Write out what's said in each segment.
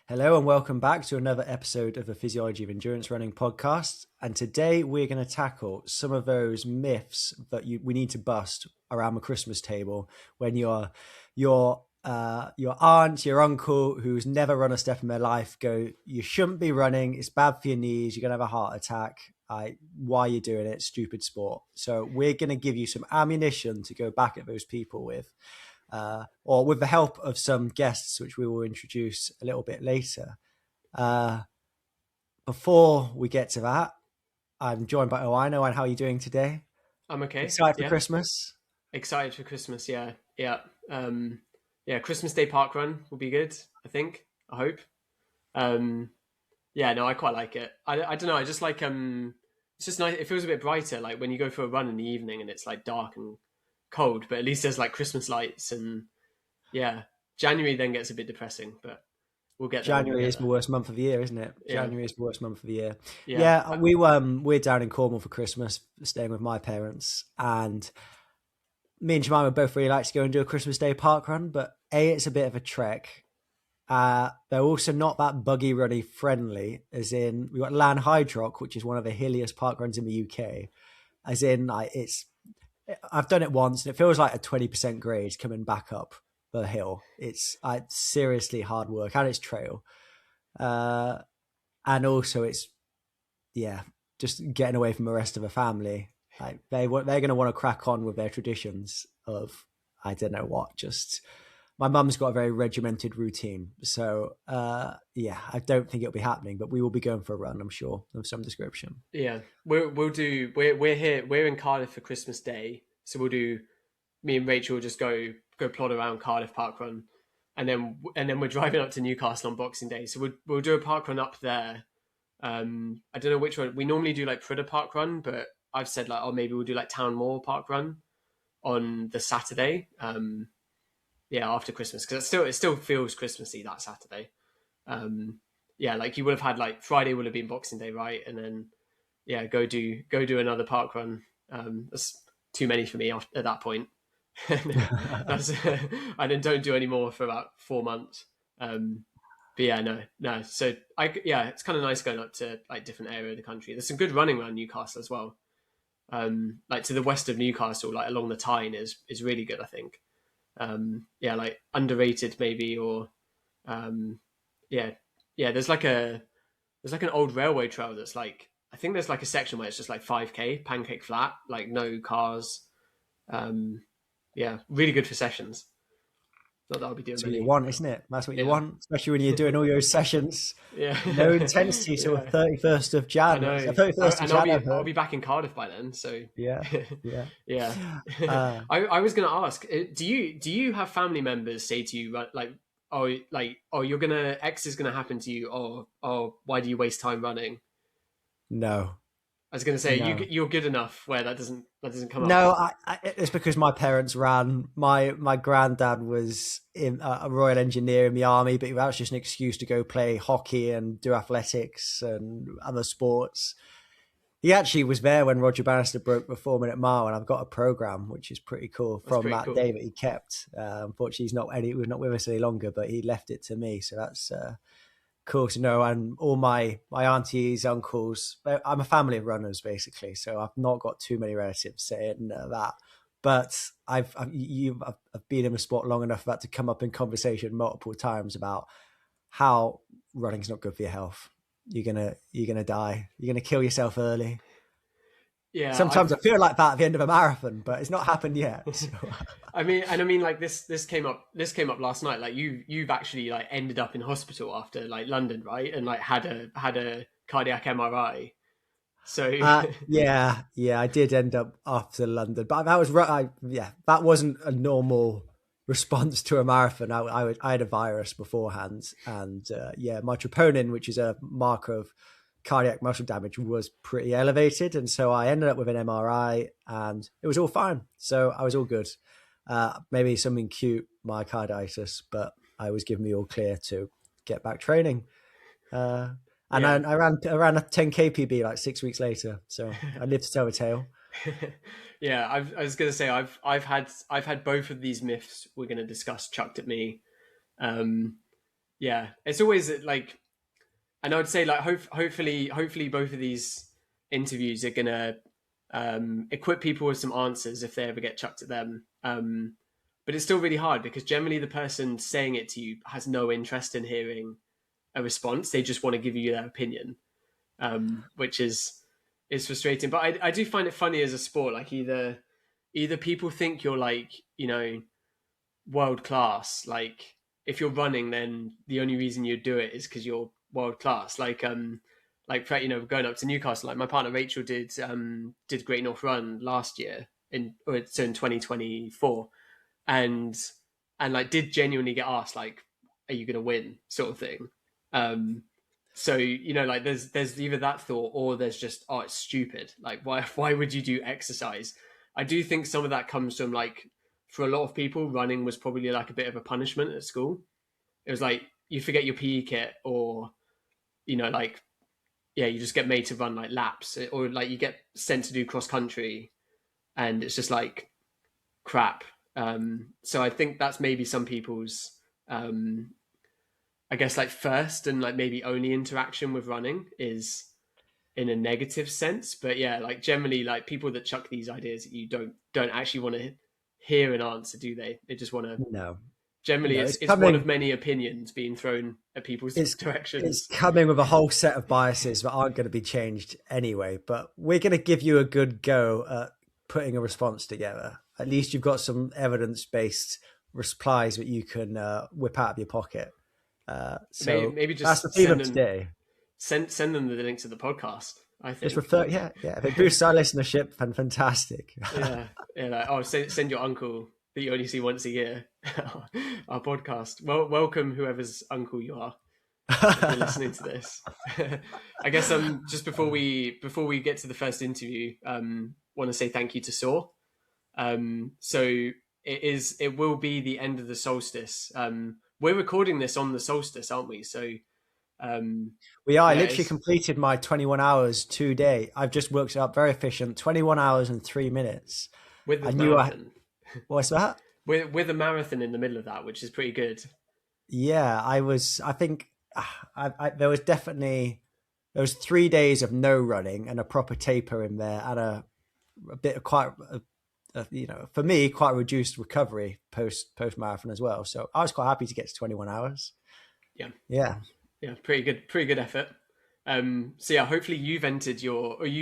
Hello and welcome back to another episode of the Physiology of Endurance Running podcast. And today we're going to tackle some of those myths that we need to bust around the Christmas table when your aunt, your uncle, who's never run a step in their life, go, you shouldn't be running. It's bad for your knees. You're going to have a heart attack. Why are you doing it? Stupid sport. So we're going to give you some ammunition to go back at those people with. Or with the help of some guests, which we will introduce a little bit later. Before we get to that, I'm joined by Owen. Owen, how are you doing today? I'm okay. Excited for Christmas? Excited for Christmas, yeah. Christmas Day park run will be good, I think. I hope. I quite like it. I don't know, I just like it's just nice. It feels a bit brighter, like when you go for a run in the evening and it's like dark and cold, but at least there's like Christmas lights. And January then gets a bit depressing, but we'll get there. January is the worst month of the year, isn't it? Yeah. January is the worst month of the year. We're down in Cornwall for Christmas, staying with my parents, and me and Jemima both really like to go and do a Christmas Day park run, but it's a bit of a trek. They're also not that buggy runny friendly, as in we've got Lan Hydrock, which is one of the hilliest park runs in the UK. As in, I've done it once and it feels like a 20% grade coming back up the hill. It's seriously hard work, and it's trail. And also it's, just getting away from the rest of the family. Like they're going to want to crack on with their traditions of, I don't know what, just my mum's got a very regimented routine. So, I don't think it'll be happening, but we will be going for a run, I'm sure, of some description. Yeah, we're here. We're in Cardiff for Christmas Day, so me and Rachel will just go plod around Cardiff park run, and then we're driving up to Newcastle on Boxing Day. So we'll do a park run up there. I don't know which one. We normally do like Prida park run, but I've said like, maybe we'll do like Town Moor park run on the Saturday. After Christmas, because it still feels Christmassy that Saturday. Like you would have had like Friday would have been Boxing Day, right? And then go do another park run. That's too many for me at that point. I then don't do any more for about 4 months. No. So it's kind of nice going up to like different area of the country. There's some good running around Newcastle as well. Like to the west of Newcastle, like along the Tyne is really good, I think. Like underrated maybe, or there's like an old railway trail that's like, I think there's like a section where it's just like 5k pancake flat, like no cars. Really good for sessions. Not that I'll be doing. That's what you want, isn't it? That's what you want, especially when you're doing all your sessions. Yeah, no intensity till 31st of Jan. 31st of Jan. I'll be back in Cardiff by then. So yeah. I was going to ask, do you have family members say to you you're gonna X is gonna happen to you, or why do you waste time running? No. I was going to say, no. You're good enough where that doesn't come up. No, it's because my parents ran. My granddad was a Royal Engineer in the army, but that was just an excuse to go play hockey and do athletics and other sports. He actually was there when Roger Bannister broke the 4-minute mile, and I've got a program which is pretty cool from that day that he kept. Unfortunately, he was not with us any longer, but he left it to me, so that's cool to know. And all my aunties, uncles, I'm a family of runners basically, so I've not got too many relatives saying that, but I've been in the sport long enough for that to come up in conversation multiple times about how running's not good for your health. You're gonna die. You're gonna kill yourself early. Yeah. Sometimes I feel like that at the end of a marathon, but it's not happened yet. So. I mean, like this came up last night. Like you've actually like ended up in hospital after like London, right? And like had a cardiac MRI. So I did end up after London, but that was that wasn't a normal response to a marathon. I had a virus beforehand, and my troponin, which is a marker of cardiac muscle damage, was pretty elevated, and so I ended up with an MRI and it was all fine, so I was all good. Maybe something cute, myocarditis, but I was given the all clear to get back training, I ran a 10k PB like 6 weeks later, so I lived to tell the tale. I was gonna say I've had both of these myths we're gonna discuss chucked at me. yeah, it's always like, and I would say like hopefully both of these interviews are gonna equip people with some answers if they ever get chucked at them. But it's still really hard because generally the person saying it to you has no interest in hearing a response. They just want to give you their opinion, which is frustrating. But I do find it funny as a sport. Like either people think you're like, you know, world class. Like if you're running, then the only reason you do it is because you're world class. Like you know, going up to Newcastle. Like my partner Rachel did Great North Run last year in 2024, and like did genuinely get asked like, "Are you going to win?" sort of thing. So you know, like there's either that thought or there's just, oh, it's stupid. Like why would you do exercise? I do think some of that comes from like, for a lot of people, running was probably like a bit of a punishment at school. It was like you forget your PE kit, or you know, like yeah, you just get made to run like laps, or like you get sent to do cross country, and it's just like crap. So I think that's maybe some people's, I guess, like first and like maybe only interaction with running is in a negative sense. But yeah, like generally, like people that chuck these ideas at you don't actually want to hear an answer, do they? They just want to. No, Generally, no, it's one of many opinions being thrown at people's directions. It's coming with a whole set of biases that aren't going to be changed anyway. But we're going to give you a good go at putting a response together. At least you've got some evidence-based replies that you can whip out of your pocket. So maybe just that's the theme of today. Send them the link to the podcast. I think just refer, yeah. If it boosts our listenership, then fantastic. yeah. Like, oh, send your uncle that you only see once a year our podcast. Well, welcome whoever's uncle you are if you're listening to this. I guess just before we get to the first interview, want to say thank you to Saw. So it will be the end of the solstice. We're recording this on the solstice, aren't we? So we are. I literally completed my 21 hours today. I've just worked it up, very efficient. 21 hours and 3 minutes. With the marathon. What's that? With a marathon in the middle of that, which is pretty good. Yeah, I think there was 3 days of no running and a proper taper in there, and a bit of quite you know, for me, quite reduced recovery post marathon as well. So I was quite happy to get to 21 hours. Yeah, pretty good effort. So yeah, hopefully you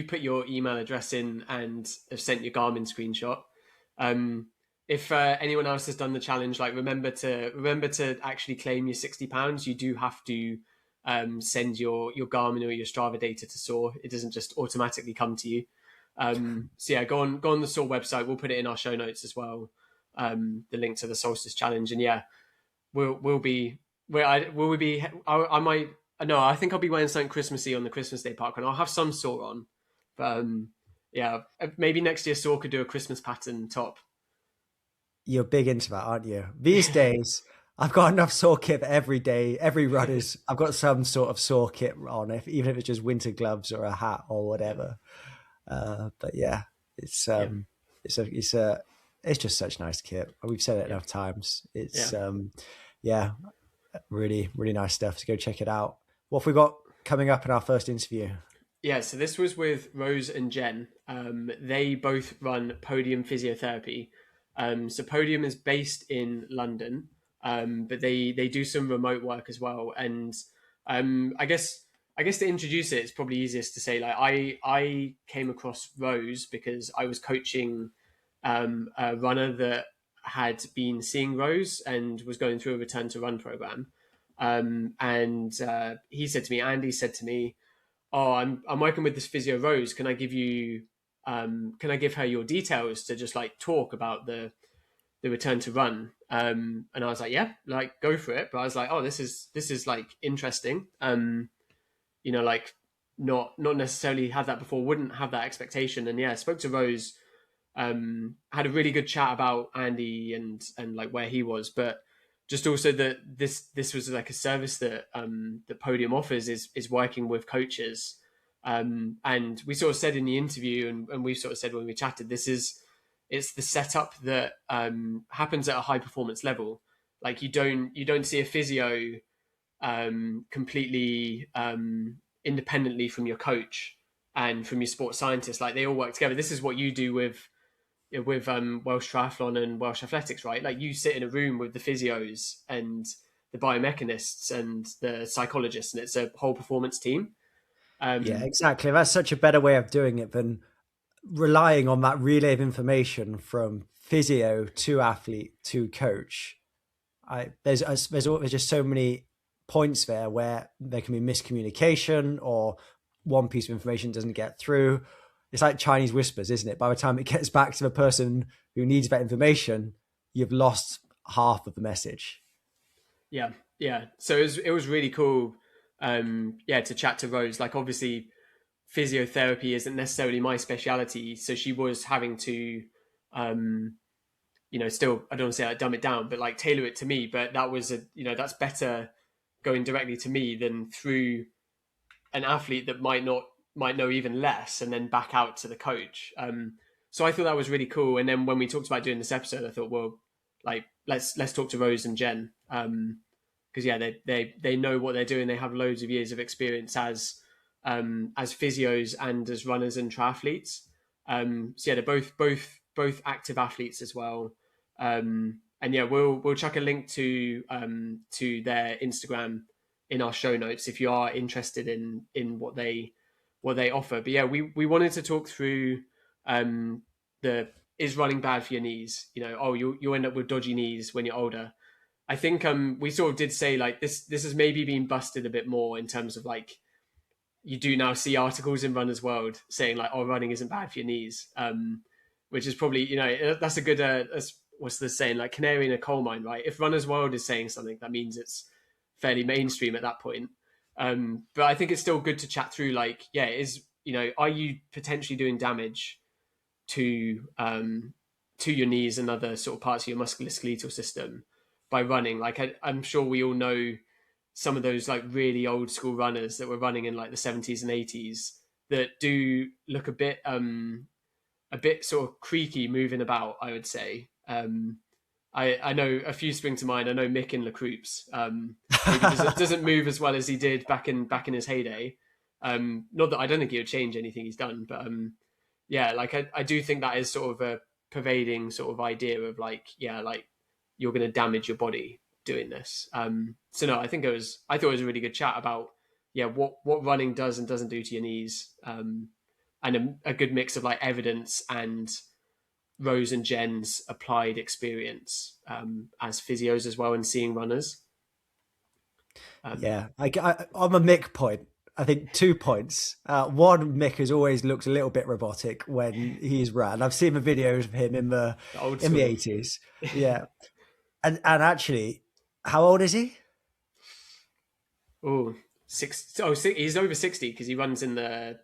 put your email address in and have sent your Garmin screenshot. If anyone else has done the challenge, like remember to actually claim your £60. You do have to send your Garmin or your Strava data to Saw. It doesn't just automatically come to you. So yeah, go on the Saw website. We'll put it in our show notes as well. The link to the Solstice Challenge, and yeah, I think I'll be wearing something Christmassy on the Christmas Day park, and I'll have some Saw on. But yeah, maybe next year Saw could do a Christmas pattern top. You're big into that, aren't you? These days, I've got enough Saw kit every day. Every run is, I've got some sort of Saw kit on, even if it's just winter gloves or a hat or whatever. But yeah, it's just such nice kit. We've said it enough times. It's really, really nice stuff. So go check it out. What have we got coming up in our first interview? Yeah, so this was with Rose and Jen. They both run Podium Physiotherapy. So Podium is based in London, but they do some remote work as well. And I guess to introduce it, it's probably easiest to say, like, I came across Rose because I was coaching a runner that had been seeing Rose and was going through a return to run program. And Andy said to me, oh, I'm working with this physio Rose. Can I give her your details to just like talk about the return to run? And I was like, yeah, like go for it. But I was like, oh, this is like interesting. You know, like not necessarily had that before, wouldn't have that expectation. And yeah, spoke to Rose, had a really good chat about Andy and like where he was, but just also that this was like a service that that Podium offers is working with coaches. And we sort of said in the interview, and we sort of said when we chatted, it's the setup that happens at a high performance level. Like you don't see a physio completely independently from your coach and from your sports scientist. Like they all work together. This is what you do with Welsh Triathlon and Welsh Athletics, right? Like you sit in a room with the physios and the biomechanists and the psychologists, and it's a whole performance team. Yeah, exactly. That's such a better way of doing it than relying on that relay of information from physio to athlete to coach. There's just so many points there where there can be miscommunication or one piece of information doesn't get through. It's like Chinese whispers, isn't it? By the time it gets back to the person who needs that information, you've lost half of the message. Yeah, yeah. So it was really cool. To chat to Rose. Like obviously, physiotherapy isn't necessarily my speciality, so she was having to, still I don't want to say like dumb it down, but like tailor it to me. But that was that's better going directly to me than through an athlete that might know even less and then back out to the coach. So I thought that was really cool. And then when we talked about doing this episode, I thought, well, like let's talk to Rose and Jen, because they know what they're doing. They have loads of years of experience as physios and as runners and triathletes. They're both active athletes as well. And yeah, we'll chuck a link to their Instagram in our show notes if you are interested in what they offer. But yeah, we wanted to talk through the is running bad for your knees? You'll end up with dodgy knees when you're older. I think we sort of did say like this has maybe been busted a bit more in terms of like you do now see articles in Runner's World saying like, oh, running isn't bad for your knees, which is probably, that's a good, what's the saying, like canary in a coal mine, right? If Runner's World is saying something, that means it's fairly mainstream at that point. But I think it's still good to chat through like, are you potentially doing damage to your knees and other sort of parts of your musculoskeletal system by running? Like I'm sure we all know some of those like really old school runners that were running in like the 70s and 80s that do look a bit sort of creaky moving about, I would say. I know a few spring to mind. I know Mick in Lacroupes doesn't move as well as he did back in his heyday. Not that I don't think he would change anything he's done, but I do think that is sort of a pervading sort of idea of like you're going to damage your body doing this. So no, I thought it was a really good chat about what running does and doesn't do to your knees, and a good mix of like evidence and Rose and Jen's applied experience as physios as well and seeing runners. On the Mick point, I think 2 points. One, Mick has always looked a little bit robotic when he's run. I've seen the videos of him in the 80s. Yeah. and actually, how old is he? He's over 60 because he runs in the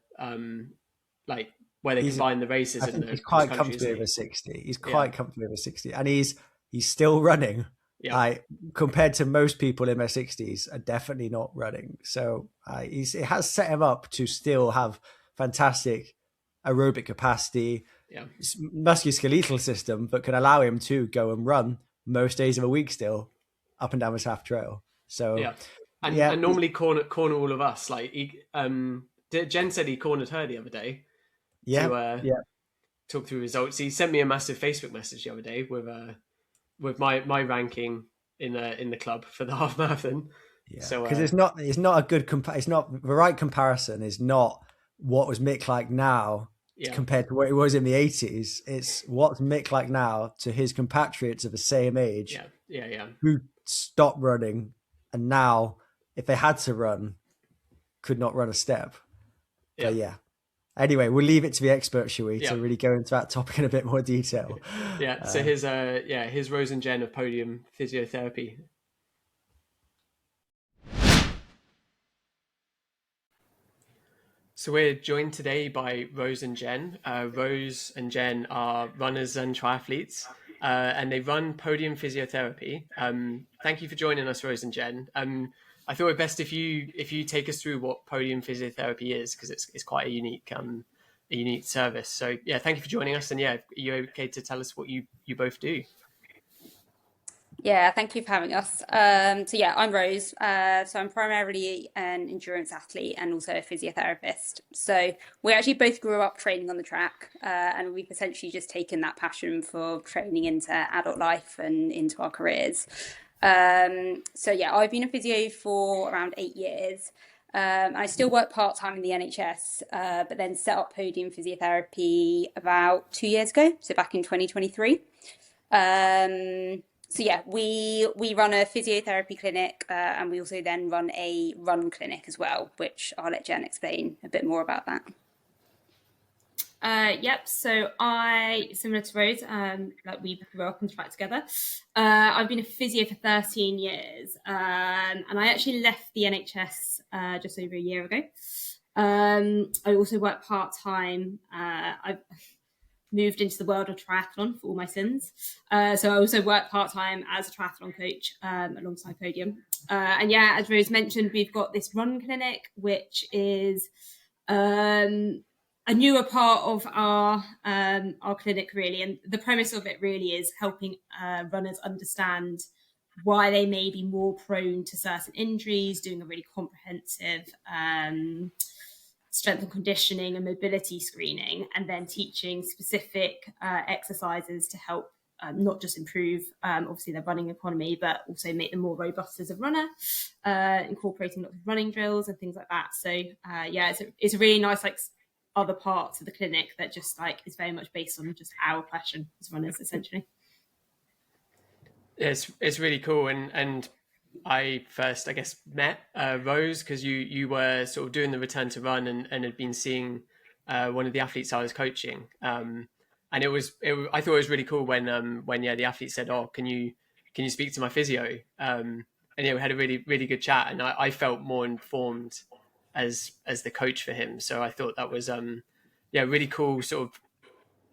where they combine the races. He's quite comfortably over 60. He's quite comfortably over 60, and he's still running. Yeah. Compared to most people in their 60s, are definitely not running. So it has set him up to still have fantastic aerobic capacity, musculoskeletal system, but can allow him to go and run most days of the week still up and down this half trail. So and normally corner all of us. Like Jen said he cornered her the other day. Talk through results. He sent me a massive Facebook message the other day with my ranking in the club for the half marathon. Yeah, so because it's not a good it's not the right comparison. Is not what was Mick like now compared to what it was in the 80s. It's what's Mick like now to his compatriots of the same age. Who stopped running and now, if they had to run, could not run a step. But anyway, we'll leave it to the experts, shall we, to really go into that topic in a bit more detail. So here's Rose and Jen of Podium Physiotherapy. So we're joined today by Rose and Jen. Rose and Jen are runners and triathletes, and they run Podium Physiotherapy. Thank you for joining us, Rose and Jen. I thought it best if you take us through what Podium Physiotherapy is, because it's quite a unique service. So thank you for joining us. And are you okay to tell us what you both do? Yeah, thank you for having us. So yeah, I'm Rose. So I'm primarily an endurance athlete and also a physiotherapist. So we actually both grew up training on the track, and we've essentially just taken that passion for training into adult life and into our careers. So yeah, I've been a physio for around 8 years. I still work part time in the NHS, but then set up Podium Physiotherapy about 2 years ago, so back in 2023. So yeah, we run a physiotherapy clinic, and we also then run a run clinic as well, which I'll let Jen explain a bit more about that. Yep. So similar to Rose, like we grew up on track together. I've been a physio for 13 years, and I actually left the NHS just over a year ago. I also work part time. I've moved into the world of triathlon for all my sins. So I also work part time as a triathlon coach alongside Podium. And yeah, as Rose mentioned, we've got this run clinic, which is a newer part of our clinic, really. And the premise of it really is helping runners understand why they may be more prone to certain injuries, doing a really comprehensive strength and conditioning and mobility screening, and then teaching specific exercises to help not just improve obviously their running economy, but also make them more robust as a runner, incorporating lots of running drills and things like that. So yeah, it's a really nice like other parts of the clinic that just like is very much based on just our passion as runners, essentially. It's really cool, and I first, I guess, met Rose because you were sort of doing the return to run and had been seeing one of the athletes I was coaching, and I thought it was really cool when yeah the athlete said, "Oh, can you speak to my physio?" And yeah, we had a really good chat, and I felt more informed as the coach for him. So I thought that was yeah really cool, sort of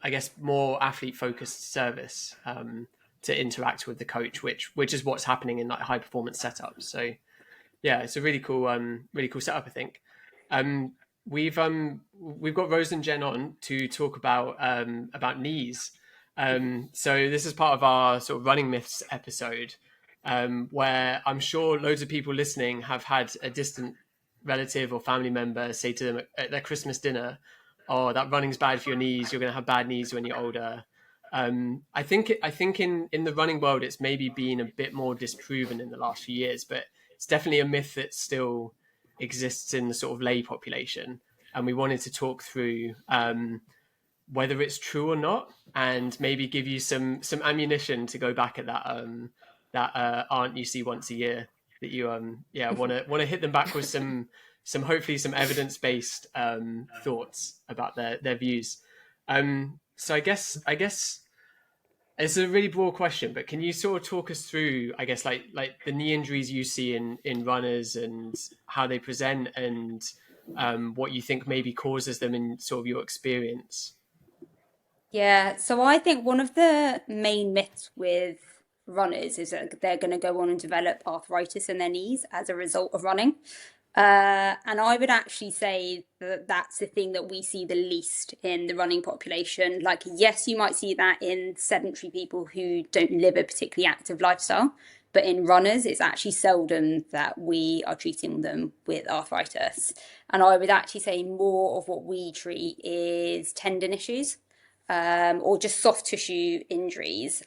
I guess more athlete focused service. To interact with the coach, which is what's happening in like high performance setups. So yeah, it's a really cool setup, I think. Um, we've got Rose and Jen on to talk about knees. So this is part of our sort of running myths episode, where I'm sure loads of people listening have had a distant relative or family member say to them at their Christmas dinner, "Oh, that running's bad for your knees. You're going to have bad knees when you're older." I think in the running world, it's maybe been a bit more disproven in the last few years, but it's definitely a myth that still exists in the sort of lay population. And we wanted to talk through whether it's true or not, and maybe give you some ammunition to go back at that aunt you see once a year that you yeah want to hit them back with some hopefully some evidence based thoughts about their views. So I guess it's a really broad question, but can you sort of talk us through, I guess, like the knee injuries you see in runners and how they present and what you think maybe causes them in sort of your experience? Yeah, so I think one of the main myths with runners is that they're going to go on and develop arthritis in their knees as a result of running. And I would actually say that that's the thing that we see the least in the running population. Like, yes, you might see that in sedentary people who don't live a particularly active lifestyle, but in runners, it's actually seldom that we are treating them with arthritis. And I would actually say more of what we treat is tendon issues, or just soft tissue injuries.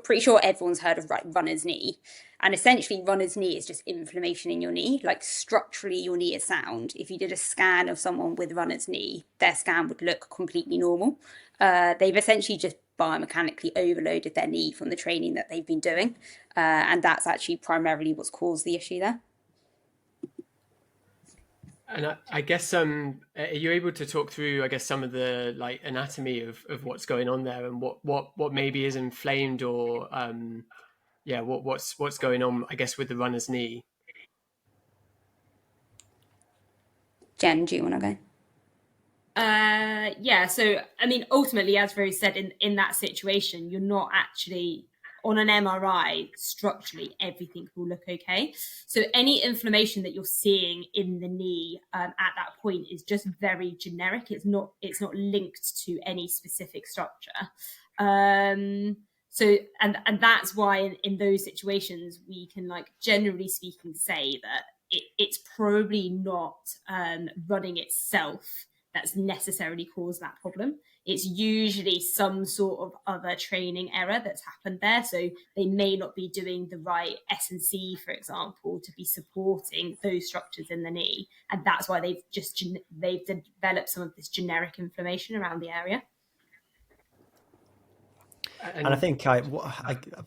Pretty sure everyone's heard of runner's knee. And essentially, runner's knee is just inflammation in your knee. Like structurally, your knee is sound. If you did a scan of someone with runner's knee, their scan would look completely normal. They've essentially just biomechanically overloaded their knee from the training that they've been doing. And that's actually primarily what's caused the issue there. And I guess are you able to talk through, I guess, some of the like anatomy of what's going on there and what maybe is inflamed or yeah what's going on, I guess, with the runner's knee? Jen, do you want to go? Yeah, so I mean, ultimately, as Rose said, in that situation, you're not actually on an MRI. Structurally, everything will look okay. So any inflammation that you're seeing in the knee at that point is just very generic. It's not linked to any specific structure. So, and that's why in those situations, we can, like, generally speaking, say that it's probably not running itself that's necessarily caused that problem. It's usually some sort of other training error that's happened there. So they may not be doing the right S&C, for example, to be supporting those structures in the knee. And that's why they've developed some of this generic inflammation around the area. And I think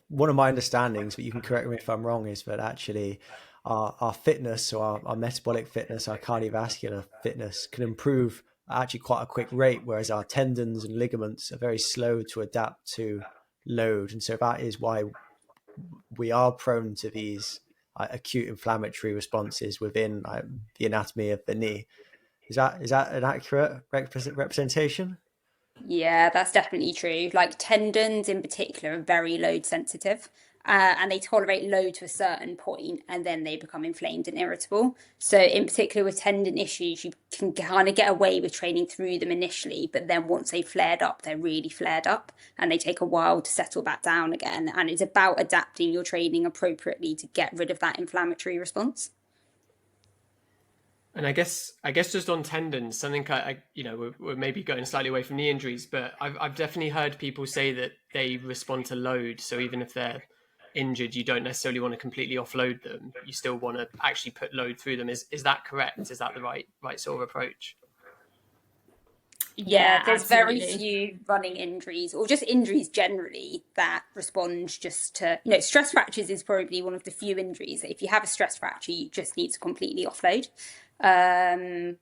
one of my understandings, but you can correct me if I'm wrong, is that actually our fitness, so our metabolic fitness, our cardiovascular fitness can improve at actually quite a quick rate, whereas our tendons and ligaments are very slow to adapt to load. And so that is why we are prone to these acute inflammatory responses within the anatomy of the knee. Is that an accurate representation? Yeah, that's definitely true. Like tendons in particular are very load sensitive, and they tolerate load to a certain point and then they become inflamed and irritable. So, in particular, with tendon issues, you can kind of get away with training through them initially, but then once they've flared up, they're really flared up and they take a while to settle back down again. And it's about adapting your training appropriately to get rid of that inflammatory response. And I guess just on tendons, something we're maybe going slightly away from knee injuries, but I've definitely heard people say that they respond to load. So even if they're injured, you don't necessarily want to completely offload them. You still want to actually put load through them. Is that correct? Is that the right sort of approach? Yeah, there's absolutely. very few running injuries or just injuries generally that respond just to, stress fractures is probably one of the few injuries that if you have a stress fracture, you just need to completely offload.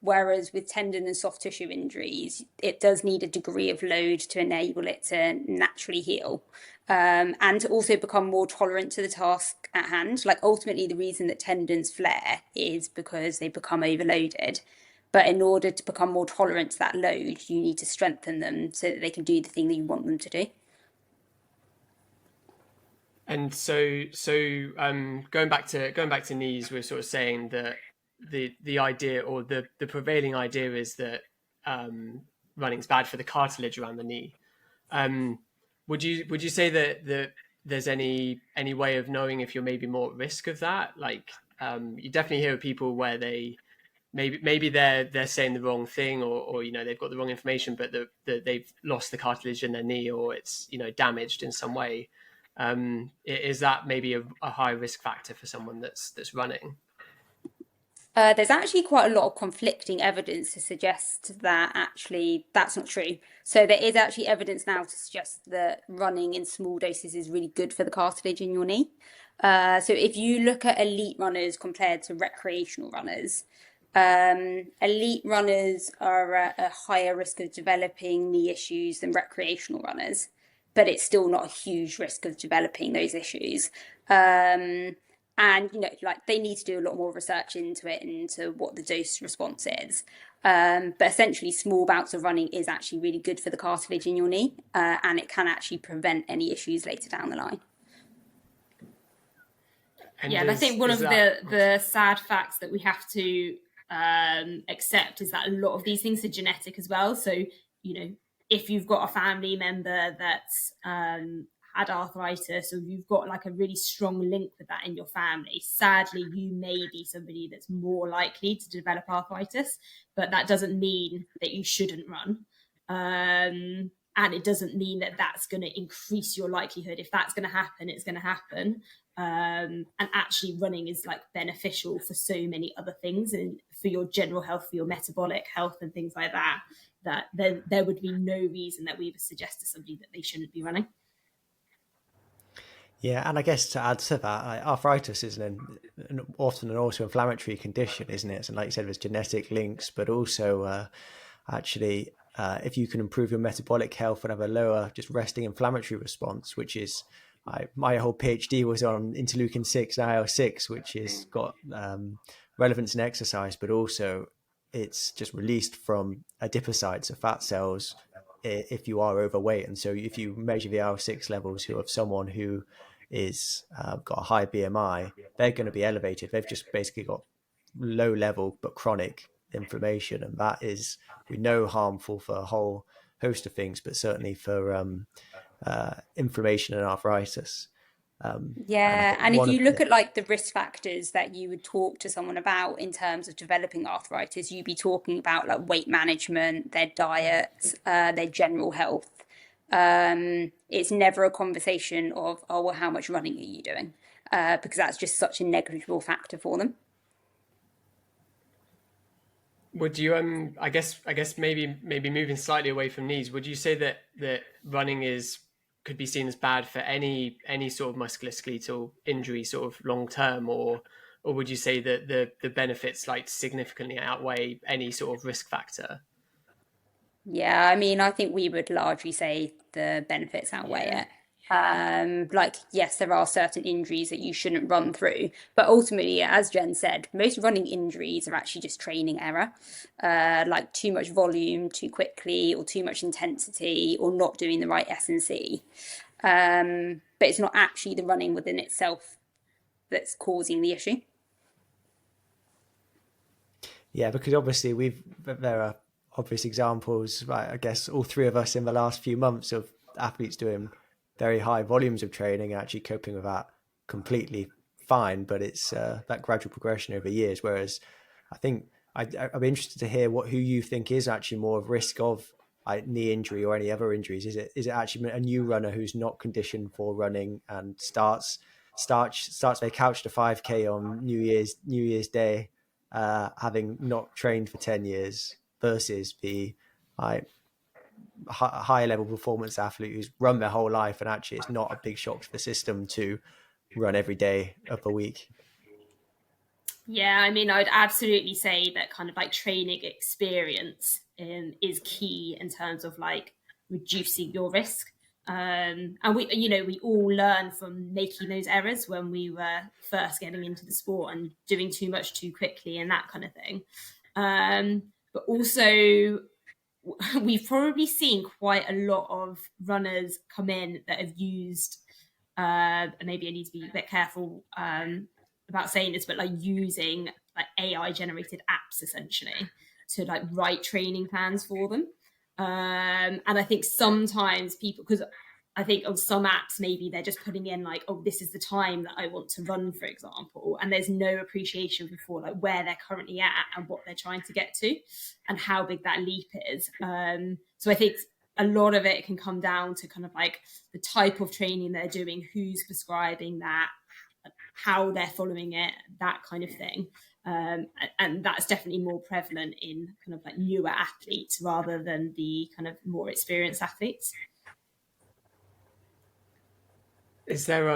Whereas with tendon and soft tissue injuries, it does need a degree of load to enable it to naturally heal. And to also become more tolerant to the task at hand. Like ultimately the reason that tendons flare is because they become overloaded. But in order to become more tolerant to that load, you need to strengthen them so that they can do the thing that you want them to do. And so going back to knees, we're sort of saying that the idea or the prevailing idea is that running is bad for the cartilage around the knee. Would you say that there's any way of knowing if you're maybe more at risk of that? Like you definitely hear of people where they maybe they're saying the wrong thing or they've got the wrong information, but they've lost the cartilage in their knee or it's damaged in some way. Is that maybe a high risk factor for someone that's running? There's actually quite a lot of conflicting evidence to suggest that actually that's not true. So there is actually evidence now to suggest that running in small doses is really good for the cartilage in your knee. So if you look at elite runners compared to recreational runners, elite runners are at a higher risk of developing knee issues than recreational runners, but it's still not a huge risk of developing those issues. And, they need to do a lot more research into it, into what the dose response is. But essentially, small bouts of running is actually really good for the cartilage in your knee, and it can actually prevent any issues later down the line. And I think one of the sad facts that we have to accept is that a lot of these things are genetic as well. So, if you've got a family member that's had arthritis or you've got like a really strong link with that in your family, sadly you may be somebody that's more likely to develop arthritis, but that doesn't mean that you shouldn't run, and it doesn't mean that that's going to increase your likelihood. If that's going to happen, it's going to happen. And actually running is like beneficial for so many other things and for your general health, for your metabolic health and things like that, that there would be no reason that we would suggest to somebody that they shouldn't be running. Yeah, and I guess to add to that, arthritis is often an autoinflammatory condition, isn't it? And like you said, there's genetic links, but also actually, if you can improve your metabolic health and have a lower just resting inflammatory response, which is my whole PhD was on interleukin 6 and IL-6, which has got relevance in exercise, but also it's just released from adipocytes, so fat cells, if you are overweight. And so if you measure the IL-6 levels of someone who is got a high BMI, they're going to be elevated. They've just basically got low level but chronic inflammation, and that is, we know, harmful for a whole host of things, but certainly for inflammation and arthritis. And if you look at like the risk factors that you would talk to someone about in terms of developing arthritis, you'd be talking about like weight management, their diet, their general health. It's never a conversation of, oh, well, how much running are you doing? Because that's just such a negligible factor for them. Would you I guess maybe moving slightly away from knees, would you say that running could be seen as bad for any sort of musculoskeletal injury sort of long term, or would you say that the benefits like significantly outweigh any sort of risk factor? Yeah, I mean, I think we would largely say the benefits outweigh it. Like, yes, there are certain injuries that you shouldn't run through, but ultimately, as Jen said, most running injuries are actually just training error, like too much volume too quickly, or too much intensity, or not doing the right S&C. But it's not actually the running within itself that's causing the issue. Yeah, because obviously there are obvious examples, right? I guess all three of us in the last few months of athletes doing very high volumes of training and actually coping with that completely fine, but it's that gradual progression over years. Whereas I think I'd be interested to hear who you think is actually more of risk of knee injury or any other injuries. Is it actually a new runner who's not conditioned for running and starts their couch to 5K on New Year's Day, having not trained for 10 years, versus the high level performance athlete who's run their whole life, and actually it's not a big shock to the system to run every day of the week? Yeah, I mean, I'd absolutely say that kind of like training experience is key in terms of like reducing your risk. And we all learn from making those errors when we were first getting into the sport and doing too much too quickly and that kind of thing. But also, we've probably seen quite a lot of runners come in that have used, and maybe I need to be a bit careful about saying this, but like using like AI generated apps essentially to like write training plans for them. And I think sometimes people, because I think on some apps, maybe they're just putting in like, oh, this is the time that I want to run, for example. And there's no appreciation for like where they're currently at and what they're trying to get to and how big that leap is. So I think a lot of it can come down to kind of like the type of training they're doing, who's prescribing that, how they're following it, that kind of thing. And that's definitely more prevalent in kind of like newer athletes rather than the kind of more experienced athletes. Is there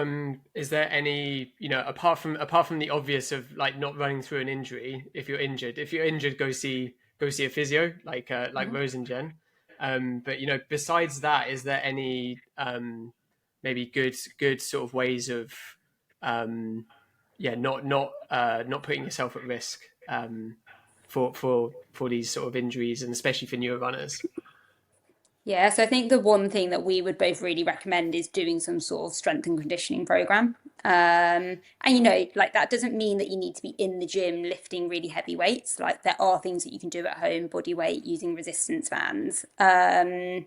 any, apart from the obvious of like not running through an injury, if you're injured, go see a physio like Rose and Jen. But besides that, is there any maybe good sort of ways of not putting yourself at risk for these sort of injuries, and especially for newer runners? Yeah, so I think the one thing that we would both really recommend is doing some sort of strength and conditioning program. And like that doesn't mean that you need to be in the gym lifting really heavy weights. Like there are things that you can do at home, body weight, using resistance bands. But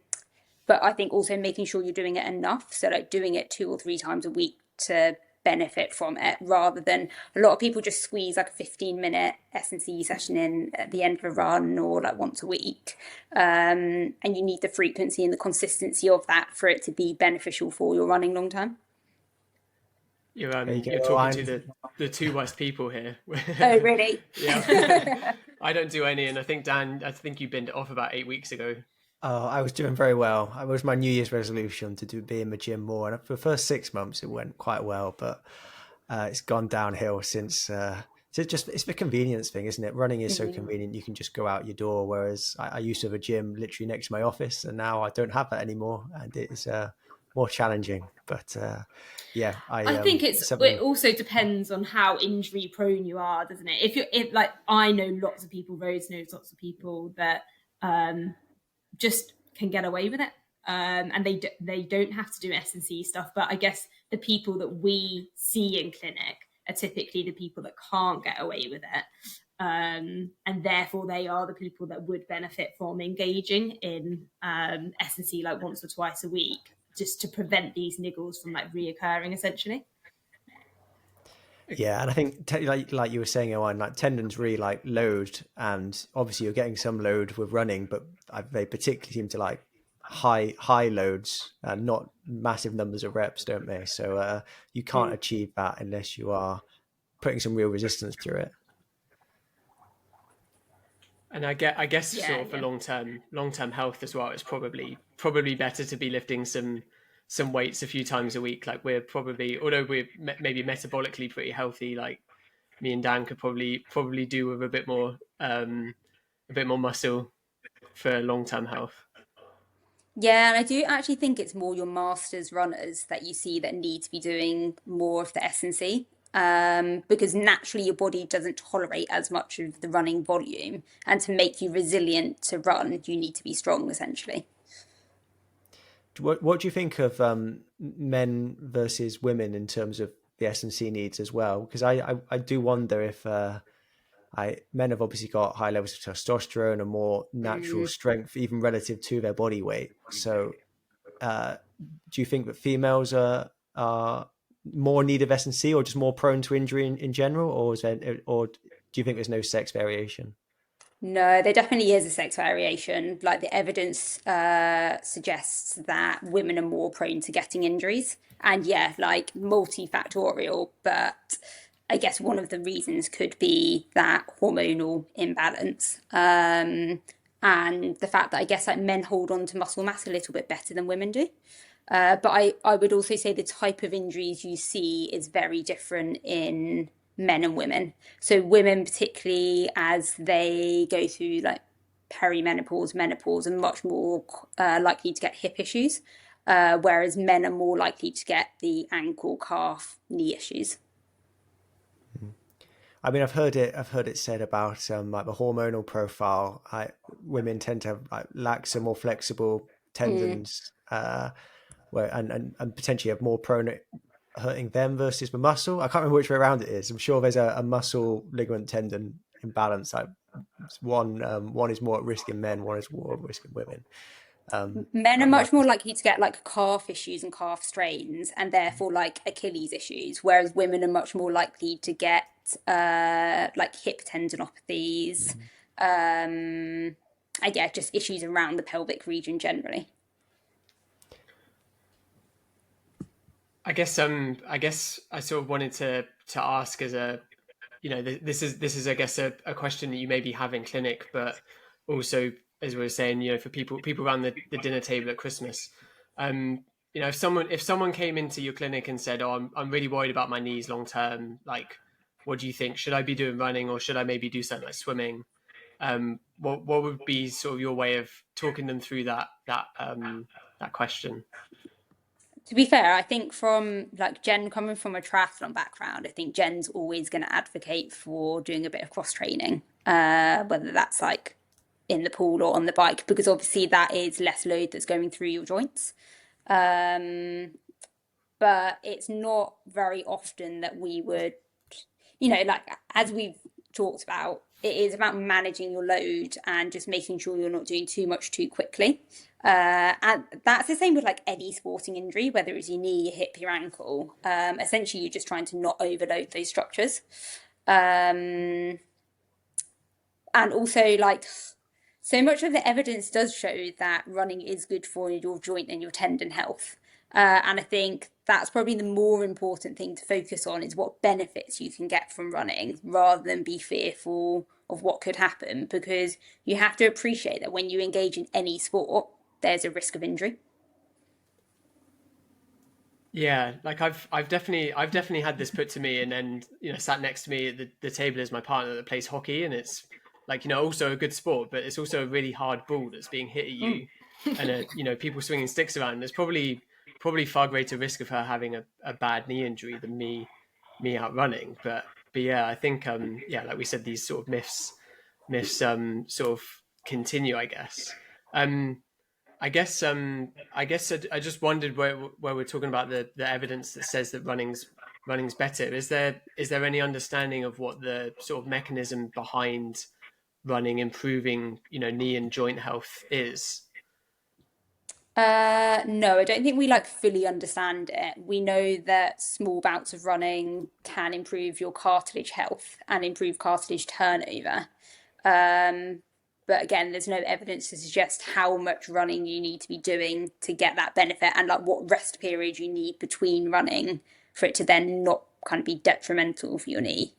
I think also making sure you're doing it enough. So like doing it 2 or 3 times a week to benefit from it, rather than a lot of people just squeeze like a 15-minute S&C session in at the end of a run or like once a week. And you need the frequency and the consistency of that for it to be beneficial for your running long term. You're talking to the 2 worst people here. Oh, really? Yeah. I don't do any, and I think Dan, you binned it off about 8 weeks ago. Oh, I was doing very well. It was my New Year's resolution to be in the gym more. And for the first 6 months, it went quite well, but it's gone downhill since. It's the convenience thing, isn't it? Running is so convenient. You can just go out your door. Whereas I used to have a gym literally next to my office, and now I don't have that anymore. And it's more challenging. But I think it also depends on how injury prone you are, doesn't it? If like I know lots of people, Rose knows lots of people that just can get away with it, and they don't have to do S&C stuff. But I guess the people that we see in clinic are typically the people that can't get away with it, and therefore they are the people that would benefit from engaging in S&C like once or twice a week just to prevent these niggles from like reoccurring, essentially. Yeah, and I think like you were saying, Owen, like tendons really like load, and obviously you're getting some load with running, but they particularly seem to like high loads and not massive numbers of reps, don't they? So you can't achieve that unless you are putting some real resistance through it. And I guess sort of for long term health as well, it's probably better to be lifting some weights a few times a week. Like we're probably, although we're maybe metabolically pretty healthy, like me and Dan could probably do with a bit more muscle for long term health. Yeah, and I do actually think it's more your masters runners that you see that need to be doing more of the S&C, because naturally your body doesn't tolerate as much of the running volume, and to make you resilient to run, you need to be strong, essentially. What do you think of men versus women in terms of the S&C needs as well? Because I do wonder if men have obviously got high levels of testosterone and more natural strength, even relative to their body weight. So do you think that females are more in need of S&C, or just more prone to injury in general, or do you think there's no sex variation? No, there definitely is a sex variation. Like the evidence suggests that women are more prone to getting injuries. And yeah, like multifactorial, but I guess one of the reasons could be that hormonal imbalance. And the fact that I guess like men hold on to muscle mass a little bit better than women do. But I would also say the type of injuries you see is very different in men and women. So women, particularly as they go through like perimenopause, menopause, are much more likely to get hip issues, whereas men are more likely to get the ankle, calf, knee issues. I mean, I've heard it said about like the hormonal profile. Women tend to have like laxer, more flexible tendons, where and potentially have more prone at hurting them versus the muscle. I can't remember which way around it is. I'm sure there's a muscle ligament tendon imbalance. Like one is more at risk in men, one is more at risk in women. Men are much more likely to get like calf issues and calf strains, and therefore like Achilles issues, whereas women are much more likely to get like hip tendinopathies, and yeah, just issues around the pelvic region generally. I guess I sort of wanted to ask as a, this is I guess a question that you maybe have in clinic, but also as we were saying, for people around the dinner table at Christmas, if someone came into your clinic and said, "Oh, I'm really worried about my knees long term," like, what do you think? Should I be doing running, or should I maybe do something like swimming? What would be sort of your way of talking them through that question? To be fair, I think from like Jen coming from a triathlon background, I think Jen's always going to advocate for doing a bit of cross training, whether that's like in the pool or on the bike, because obviously that is less load that's going through your joints. But it's not very often that we would, like as we've talked about, it is about managing your load and just making sure you're not doing too much too quickly. And that's the same with like any sporting injury, whether it's your knee, your hip, your ankle. Essentially, you're just trying to not overload those structures. And also, like, so much of the evidence does show that running is good for your joint and your tendon health. And I think that's probably the more important thing to focus on, is what benefits you can get from running, rather than be fearful of what could happen, because you have to appreciate that when you engage in any sport, there's a risk of injury. Yeah, like I've definitely had this put to me, and then sat next to me at the table is my partner that plays hockey, and it's like also a good sport, but it's also a really hard ball that's being hit at you, and people swinging sticks around. There's probably far greater risk of her having a bad knee injury than me out running. But yeah, I think like we said, these sort of myths sort of continue, I guess. I guess I just wondered, where we're talking about the evidence that says that running's better. Is there any understanding of what the sort of mechanism behind running improving knee and joint health is? No, I don't think we like fully understand it. We know that small bouts of running can improve your cartilage health and improve cartilage turnover. Um, but again, there's no evidence to suggest how much running you need to be doing to get that benefit, and like what rest period you need between running for it to then not kind of be detrimental for your knee.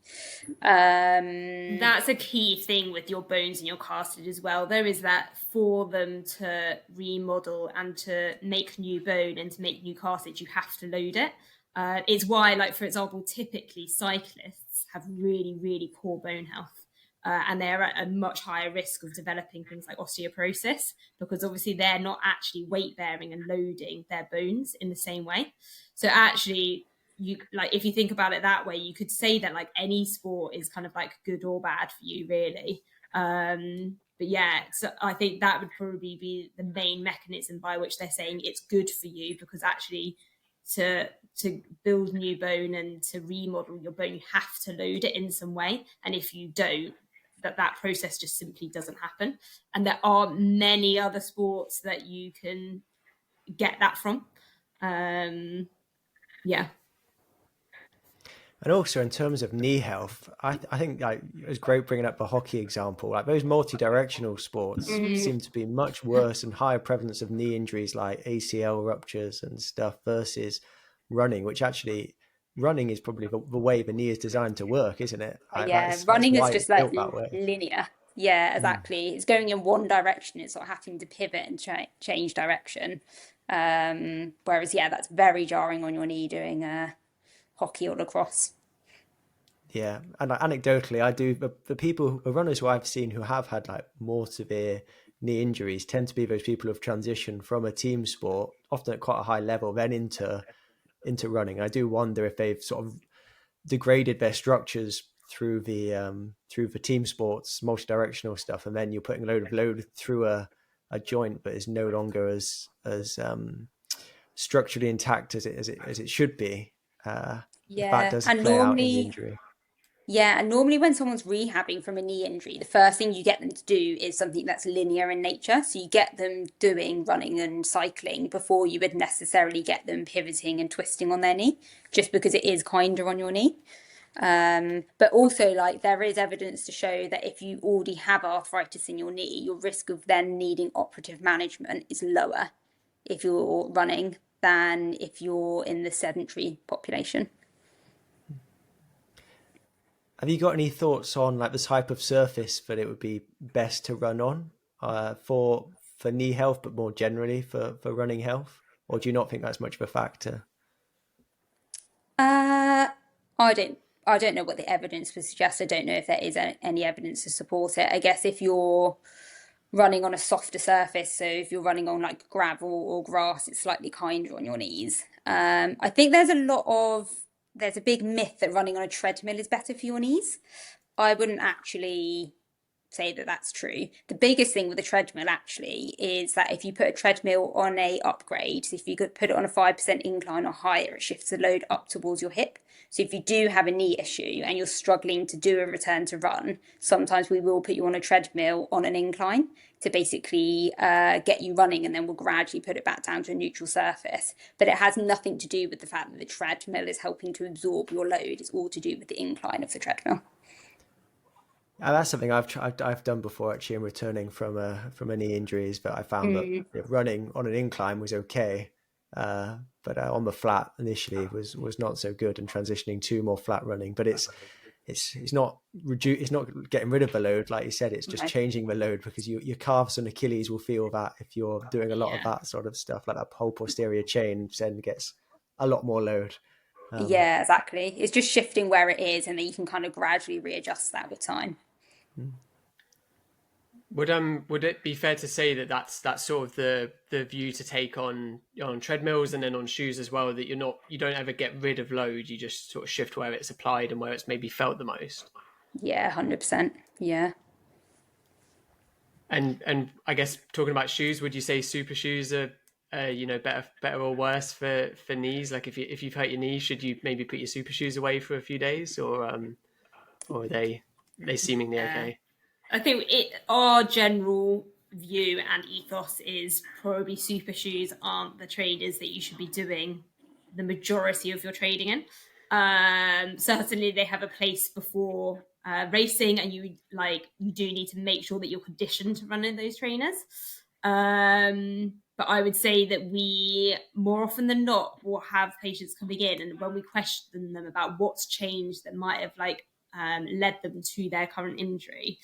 That's a key thing with your bones and your cartilage as well. There is that for them to remodel and to make new bone and to make new cartilage, you have to load it. It's why, like, for example, typically cyclists have really, really poor bone health. And they're at a much higher risk of developing things like osteoporosis, because obviously they're not actually weight bearing and loading their bones in the same way. So actually, you like, if you think about it that way, you could say that like any sport is kind of like good or bad for you, really. But yeah, so I think that would probably be the main mechanism by which they're saying it's good for you, because actually to build new bone and to remodel your bone, you have to load it in some way. And if you don't, that process just simply doesn't happen. And there are many other sports that you can get that from. Yeah. And also in terms of knee health, I think like it was great bringing up the hockey example. Like those multi-directional sports seem to be much worse and higher prevalence of knee injuries like ACL ruptures and stuff versus running, which actually running is probably the way the knee is designed to work, isn't it? Like, Running is just like that way. linear. Yeah, exactly. It's going in one direction. It's not having to pivot and change direction. Whereas, yeah, that's very jarring on your knee doing hockey or lacrosse. Yeah, and like, anecdotally, I do the runners who I've seen who have had like more severe knee injuries tend to be those people who've transitioned from a team sport, often at quite a high level, then into running. I do wonder if they've sort of degraded their structures through the team sports, multi-directional stuff, and then you're putting a load of load through a joint, but is no longer as structurally intact as it should be. That does play out in the injury. Yeah, and normally when someone's rehabbing from a knee injury, the first thing you get them to do is something that's linear in nature. So you get them doing running and cycling before you would necessarily get them pivoting and twisting on their knee, just because it is kinder on your knee. But also, like, there is evidence to show that if you already have arthritis in your knee, your risk of then needing operative management is lower if you're running than if you're in the sedentary population. Have you got any thoughts on like the type of surface that it would be best to run on for knee health, but more generally for running health? Or do you not think that's much of a factor? I don't know what the evidence would suggest. I don't know if there is any evidence to support it. I guess if you're running on a softer surface, so if you're running on like gravel or grass, it's slightly kinder on your knees. I think there's a big myth that running on a treadmill is better for your knees. I wouldn't actually say that that's true. The biggest thing with a treadmill actually is that if you put a treadmill on a upgrade, so if you could put it on a 5% incline or higher, it shifts the load up towards your hip. So if you do have a knee issue and you're struggling to do a return to run, sometimes we will put you on a treadmill on an incline to basically get you running, and then we'll gradually put it back down to a neutral surface. But it has nothing to do with the fact that the treadmill is helping to absorb your load. It's all to do with the incline of the treadmill. That's something I've done before actually in returning from a knee injuries, but I found that running on an incline was okay, but on the flat initially was not so good, and transitioning to more flat running. But it's not getting rid of the load, like you said. It's just changing the load, because your calves and Achilles will feel that if you're doing a lot of that sort of stuff, like that whole posterior chain then gets a lot more load. Yeah, exactly. It's just shifting where it is, and then you can kind of gradually readjust that with time. Would it be fair to say that that's sort of the view to take on treadmills and then on shoes as well, that you don't ever get rid of load, you just sort of shift where it's applied and where it's maybe felt the most? Yeah, 100%. Yeah. And I guess talking about shoes, would you say super shoes are better or worse for knees? Like if you've hurt your knee, should you maybe put your super shoes away for a few days, or are they seemingly okay? I think our general view and ethos is probably super shoes aren't the trainers that you should be doing the majority of your trading in. Certainly they have a place before racing, and you do need to make sure that you're conditioned to run in those trainers. But I would say that we more often than not will have patients coming in, and when we question them about what's changed that might have led them to their current injury,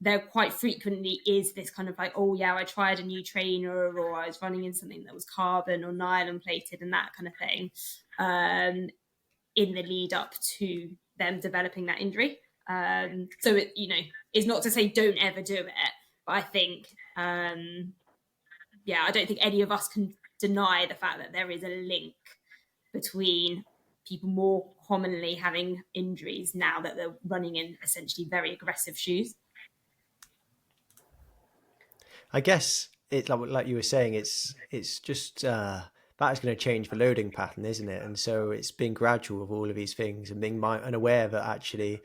there quite frequently is this kind of like, oh yeah, I tried a new trainer, or I was running in something that was carbon or nylon plated and that kind of thing, in the lead up to them developing that injury. So it, it's not to say don't ever do it, but I think, I don't think any of us can deny the fact that there is a link between people more commonly having injuries now that they're running in essentially very aggressive shoes. I guess it, like you were saying, it's just that is going to change the loading pattern, isn't it? And so it's being gradual with all of these things, and being aware that actually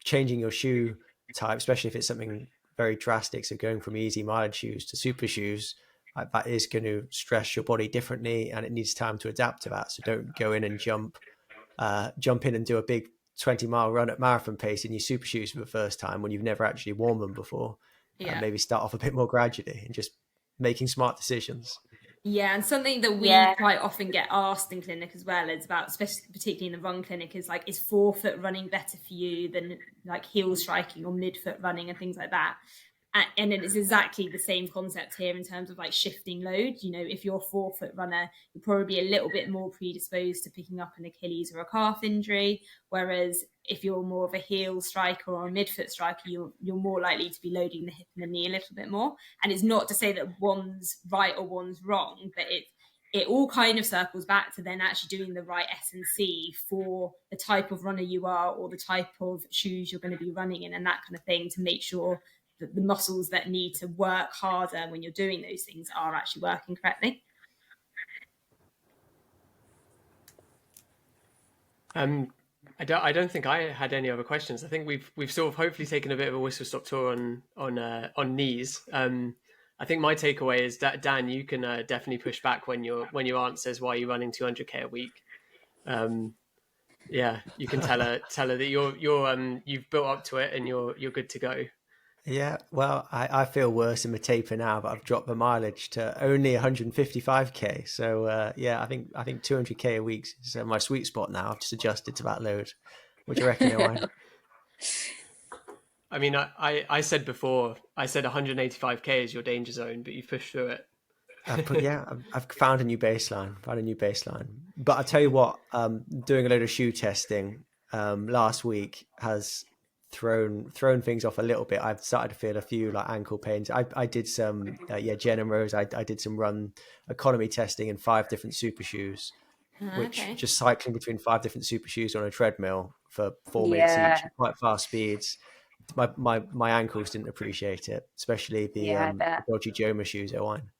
changing your shoe type, especially if it's something very drastic, so going from easy mileage shoes to super shoes, that is going to stress your body differently, and it needs time to adapt to that. So don't go in and jump in and do a big 20-mile run at marathon pace in your super shoes for the first time when you've never actually worn them before. Maybe start off a bit more gradually and just making smart decisions. Yeah, and something that we quite often get asked in clinic as well is about, especially particularly in the run clinic, is is forefoot running better for you than heel striking or midfoot running and things like that? And it is exactly the same concept here in terms of shifting load. If you're a forefoot runner, you're probably a little bit more predisposed to picking up an Achilles or a calf injury. Whereas if you're more of a heel striker or a midfoot striker, you're more likely to be loading the hip and the knee a little bit more. And it's not to say that one's right or one's wrong, but it all kind of circles back to then actually doing the right S&C for the type of runner you are, or the type of shoes you're going to be running in, and that kind of thing, to make sure that the muscles that need to work harder when you're doing those things are actually working correctly. I don't think I had any other questions. I think we've sort of hopefully taken a bit of a whistle stop tour on knees. I think my takeaway is that, Dan, you can definitely push back when your aunt says, "Why are you running 200k a week?" You can tell her that you've built up to it and you're good to go. Yeah, well, I feel worse in the taper now, but I've dropped the mileage to only 155k. So I think 200k a week is my sweet spot now. I've just adjusted to that load. What do you reckon, Owain? I mean, I said before, I said 185k is your danger zone, but you've pushed through it. I've found a new baseline. But I tell you what, doing a load of shoe testing last week has thrown things off a little bit. I've started to feel a few ankle pains. I did some Jen and Rose, I did some run economy testing in 5 different super shoes, which just cycling between 5 different super shoes on a treadmill for 4 minutes each, quite fast speeds. My ankles didn't appreciate it, especially the dodgy Joma shoes, Owain.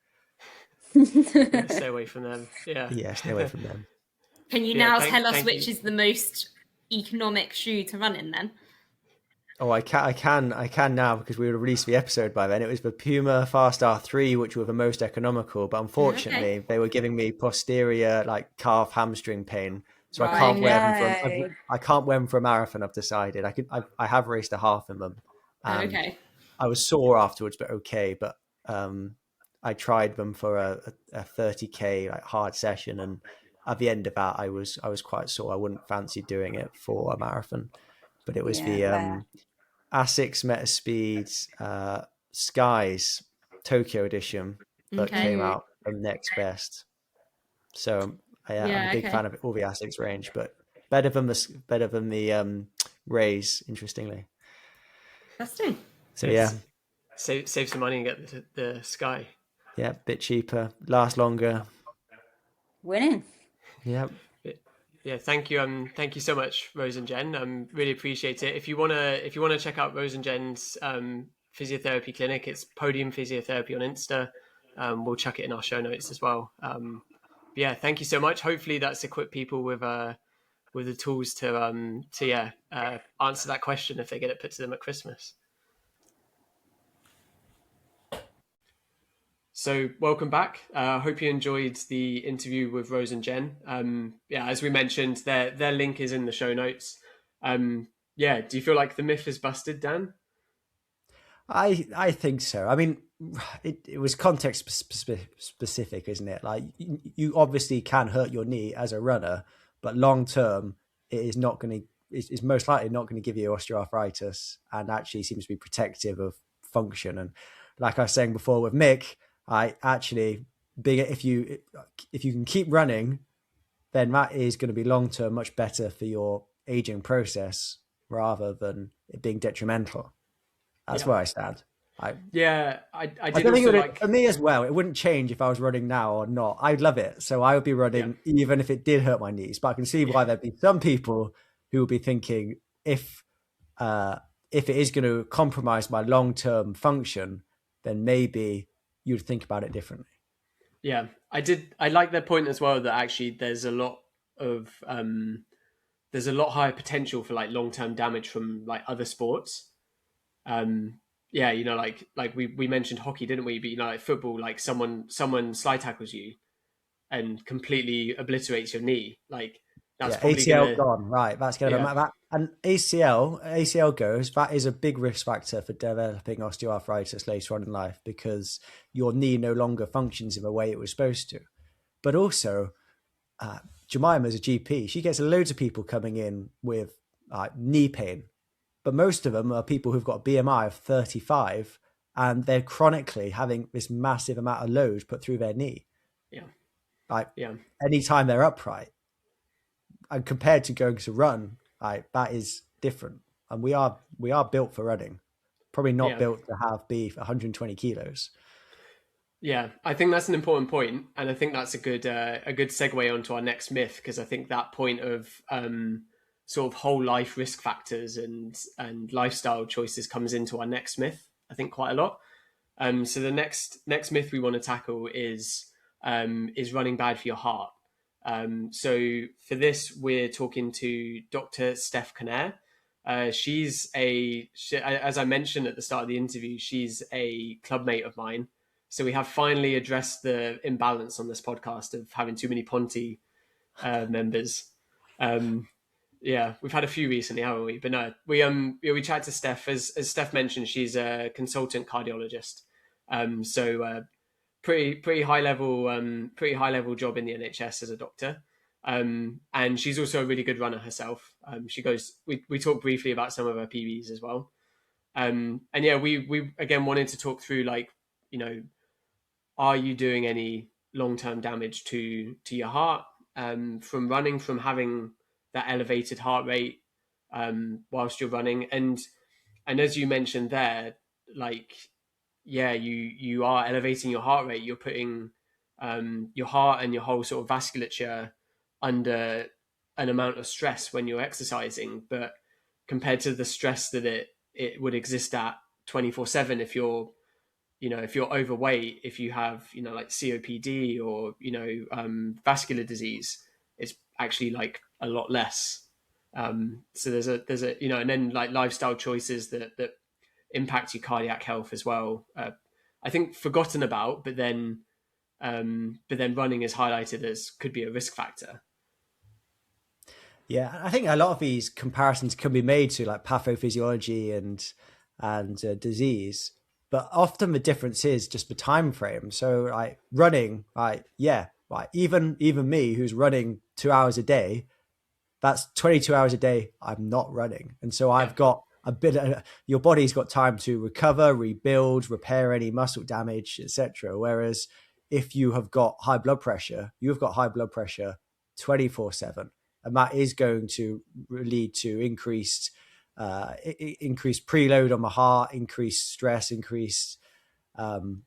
Stay away from them. Stay away from them. Can you now tell us which is the most economic shoe to run in then? Oh, I can now, because we would have released the episode by then. It was the Puma Fast R3, which were the most economical, but unfortunately they were giving me posterior calf hamstring pain, so I can't wear them. I can't wear them for a marathon. I've decided I have raced a half in them. I was sore afterwards, but okay. But I tried them for a 30k hard session, and at the end of that, I was quite sore. I wouldn't fancy doing it for a marathon. But it was the Asics Metaspeed Skies Tokyo edition that came out from Next Best. So I'm a big fan of all the Asics range, but better than the Rays, interestingly. Interesting. So save some money and get the Sky. Yeah, a bit cheaper, last longer. Winning. Yeah. Yeah, thank you. Thank you so much, Rose and Jen. Really appreciate it. If you wanna check out Rose and Jen's physiotherapy clinic, it's Podium Physiotherapy on Insta. We'll chuck it in our show notes as well. Thank you so much. Hopefully, that's equipped people with the tools to answer that question if they get it put to them at Christmas. So welcome back. I hope you enjoyed the interview with Rose and Jen. As we mentioned, their link is in the show notes. Do you feel like the myth is busted, Dan? I think so. I mean, it was context specific, isn't it? Like you obviously can hurt your knee as a runner, but long term, it is not going to. It's most likely not going to give you osteoarthritis, and actually seems to be protective of function. And like I was saying before with Mick, if you can keep running, then that is going to be long term much better for your aging process rather than it being detrimental. That's where I stand. I don't think for me as well, it wouldn't change if I was running now or not. I'd love it. So I would be running even if it did hurt my knees. But I can see why there'd be some people who would be thinking if it is going to compromise my long-term function, then maybe you'd think about it differently. Yeah, I like their point as well that actually there's a lot higher potential for like long-term damage from like other sports. Like we mentioned hockey, didn't we? But like football, like someone slide tackles you and completely obliterates your knee. Like that's probably ACL gone, right? That's going to that. And ACL goes. That is a big risk factor for developing osteoarthritis later on in life because your knee no longer functions in the way it was supposed to. But also, Jemima is a GP. She gets loads of people coming in with knee pain. But most of them are people who've got a BMI of 35 and they're chronically having this massive amount of load put through their knee. Anytime they're upright. And compared to going to run, that is different. And we are built for running. Probably not built to be 120 kilos. Yeah, I think that's an important point. And I think that's a good segue onto our next myth, because I think that point of sort of whole life risk factors and lifestyle choices comes into our next myth, I think, quite a lot. So the next myth we want to tackle is running bad for your heart. So for this, we're talking to Dr. Steph Connaire. As I mentioned at the start of the interview, she's a clubmate of mine. So we have finally addressed the imbalance on this podcast of having too many Ponty members. We've had a few recently, haven't we? But no, we chatted to Steph. As Steph mentioned, she's a consultant cardiologist. Pretty high level job in the NHS as a doctor. And she's also a really good runner herself. We talked briefly about some of her PBs as well. We again wanted to talk through, like, are you doing any long-term damage to your heart from running, from having that elevated heart rate whilst you're running? And as you mentioned there, like, you are elevating your heart rate. You're putting your heart and your whole sort of vasculature under an amount of stress when you're exercising, but compared to the stress that it would exist at 24/7 if you're overweight, if you have, like COPD or, vascular disease, it's actually like a lot less. So there's a, and then like lifestyle choices that impact your cardiac health as well. I think forgotten about, but then running is highlighted as could be a risk factor. Yeah, I think a lot of these comparisons can be made to like pathophysiology and disease, but often the difference is just the time frame. So like running, even me who's running 2 hours a day, that's 22 hours a day I'm not running. And so I've got your body's got time to recover, rebuild, repair any muscle damage, etc. Whereas if you have got high blood pressure, you've got high blood pressure 24/7. And that is going to lead to increased preload on the heart, increased stress, increased load,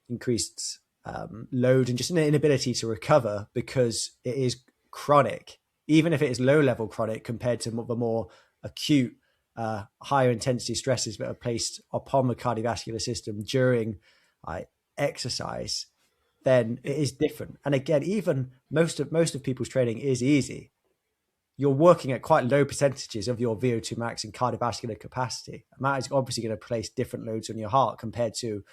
and just an inability to recover because it is chronic, even if it is low level chronic compared to the more acute, higher intensity stresses that are placed upon the cardiovascular system during exercise. Then it is different. And again, even most of people's training is easy. You're working at quite low percentages of your VO2 max and cardiovascular capacity. And that is obviously going to place different loads on your heart compared to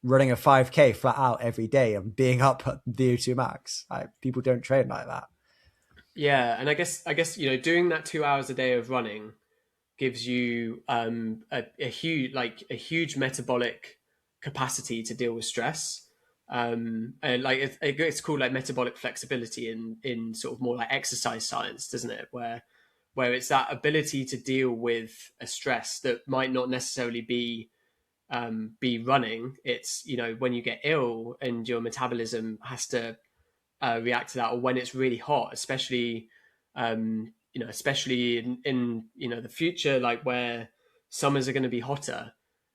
running a 5K flat out every day and being up at VO2 max. People don't train like that. Yeah, and I guess doing that 2 hours a day of running gives you a huge metabolic capacity to deal with stress, and like it's called like metabolic flexibility in sort of more like exercise science, doesn't it? Where it's that ability to deal with a stress that might not necessarily be running. It's when you get ill and your metabolism has to react to that, or when it's really hot, especially especially in the future, like where summers are going to be hotter.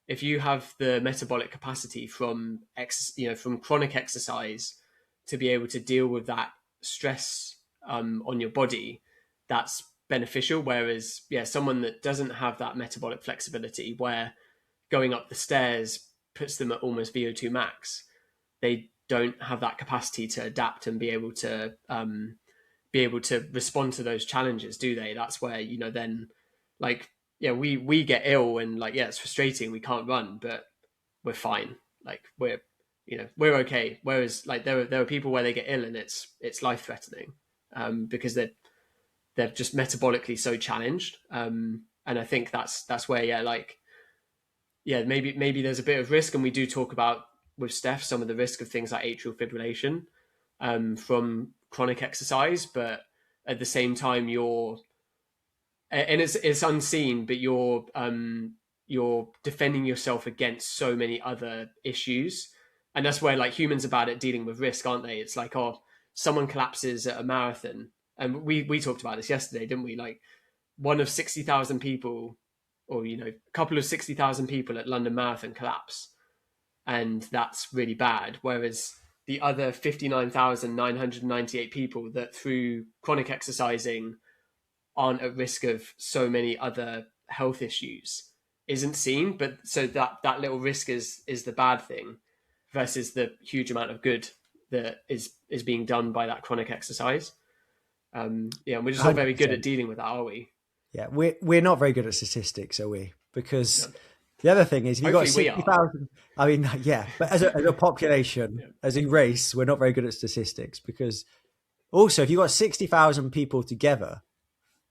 If you have the metabolic capacity from chronic exercise to be able to deal with that stress on your body, that's beneficial. Whereas someone that doesn't have that metabolic flexibility, where going up the stairs puts them at almost VO2 max, they don't have that capacity to adapt and be able to respond to those challenges, do they? That's where then we get ill and it's frustrating, we can't run, but we're fine, like we're okay. Whereas like there are people where they get ill and it's life threatening because they're just metabolically so challenged, and I think that's where maybe there's a bit of risk, and we do talk about with Steph some of the risk of things like atrial fibrillation from chronic exercise, but at the same time it's unseen, but you're defending yourself against so many other issues. And that's where like humans are bad at dealing with risk, aren't they? It's like, someone collapses at a marathon, and we talked about this yesterday, didn't we? Like one of 60,000 people, or a couple of 60,000 people at London Marathon collapse, and that's really bad. Whereas the other 59,998 people that through chronic exercising aren't at risk of so many other health issues isn't seen. But so that little risk is the bad thing versus the huge amount of good that is being done by that chronic exercise. And we're just not very good at dealing with that, are we? Yeah, we're not very good at statistics, are we? Because the other thing is, if you've got 60,000, I mean, yeah, but as a population, as a race, we're not very good at statistics, because also if you've got 60,000 people together,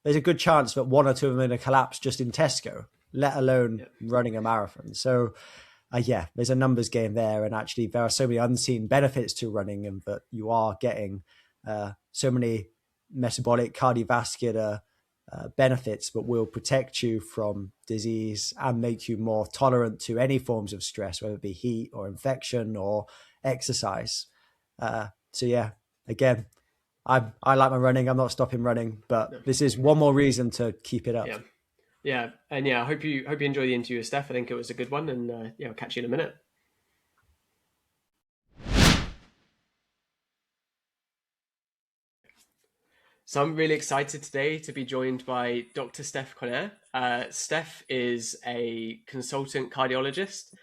there's a good chance that one or two of them are going to collapse just in Tesco, let alone running a marathon. So there's a numbers game there. And actually there are so many unseen benefits to running, and that you are getting so many metabolic, cardiovascular benefits that will protect you from disease and make you more tolerant to any forms of stress, whether it be heat or infection or exercise. Again, I like my running. I'm not stopping running, but this is one more reason to keep it up. And I hope you enjoy the interview with Steph. I think it was a good one, and I'll catch you in a minute. So I'm really excited today to be joined by Dr. Steph Connaire. Steph is a consultant cardiologist.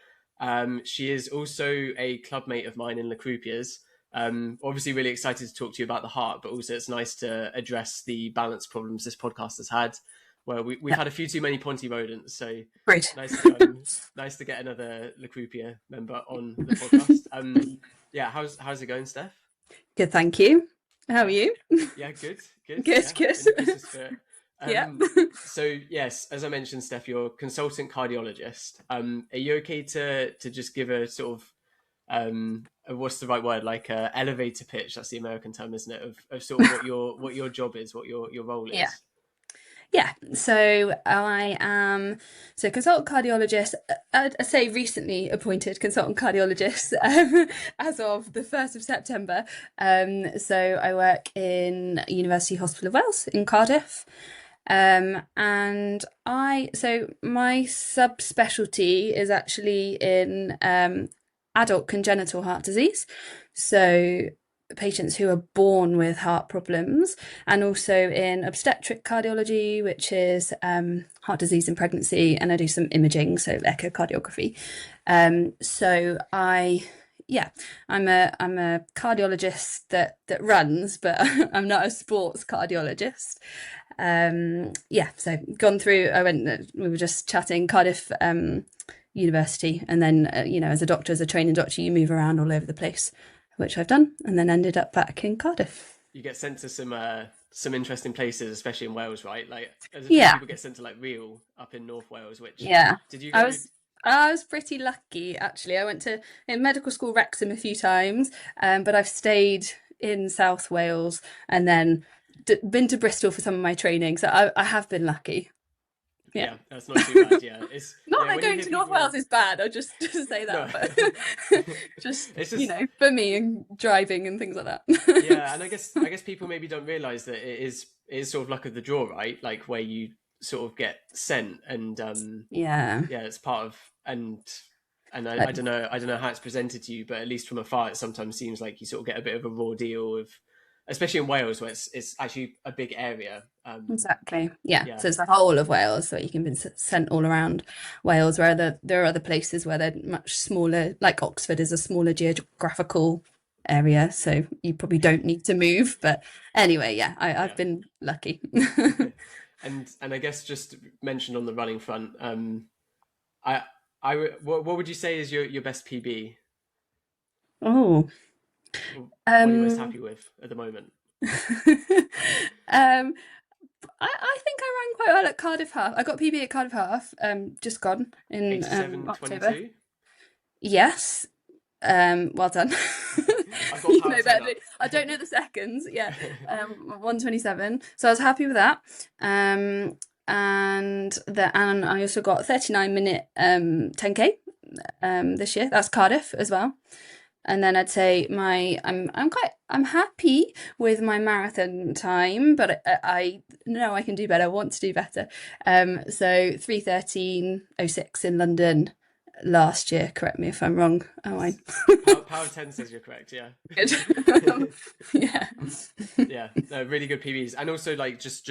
She is also a clubmate of mine in Le Croupier's. Obviously really excited to talk to you about the heart, but also it's nice to address the balance problems this podcast has had, where we've had a few too many Ponty rodents. So great. Nice to get another Le Croupier member on the podcast. How's it going, Steph? Good, thank you. How are you? Yeah, good. Good. So yes, as I mentioned, Steph, you're a consultant cardiologist. Are you okay to just give a sort of what's the right word, like a elevator pitch? That's the American term, isn't it? Of sort of what your job is, what your role is. Yeah, so I am consultant cardiologist. I'd say recently appointed consultant cardiologist as of the 1st of September. So I work in University Hospital of Wales in Cardiff. And my subspecialty is actually in adult congenital heart disease. So patients who are born with heart problems, and also in obstetric cardiology, which is heart disease in pregnancy, and I do some imaging, so echocardiography. So I'm a cardiologist that runs, but I'm not a sports cardiologist. So gone through, we were just chatting, Cardiff university, and then as a doctor, as a training doctor, you move around all over the place, which I've done, and then ended up back in Cardiff. You get sent to some interesting places, especially in Wales, right? Like, people get sent to like Rhyl up in North Wales, which did you go? I was pretty lucky, actually. I went to medical school Wrexham a few times, but I've stayed in South Wales and then been to Bristol for some of my training, so I have been lucky. Yeah, that's not too bad. Yeah, it's not that going to North Wales is bad. I'll just say that, no. But just for me and driving and things like that. Yeah, and I guess people maybe don't realise that it is sort of luck of the draw, right? Like where you sort of get sent, and it's part of and I don't know how it's presented to you, but at least from afar, it sometimes seems like you sort of get a bit of a raw deal of. Especially in Wales, where it's actually a big area. Exactly. Yeah. So it's the whole of Wales, so you can be sent all around Wales, where there are other places where they're much smaller, like Oxford is a smaller geographical area, so you probably don't need to move. But anyway, I've been lucky. And I guess just mentioned on the running front, what would you say is your best PB? Oh. What are you most happy with at the moment? I think I ran quite well at Cardiff Half. I got PB at Cardiff Half, just gone in October. Yes. Well done. I don't know the seconds. Yeah. 1:27. So I was happy with that. And I also got 39-minute 10K this year. That's Cardiff as well. And then I'd say I'm happy with my marathon time, but I know I can do better. I want to do better. So 3:13:06 in London last year. Correct me if I'm wrong. Power 10 says you're correct. Yeah. Good. Yeah. Yeah. No, really good PBs, and also like just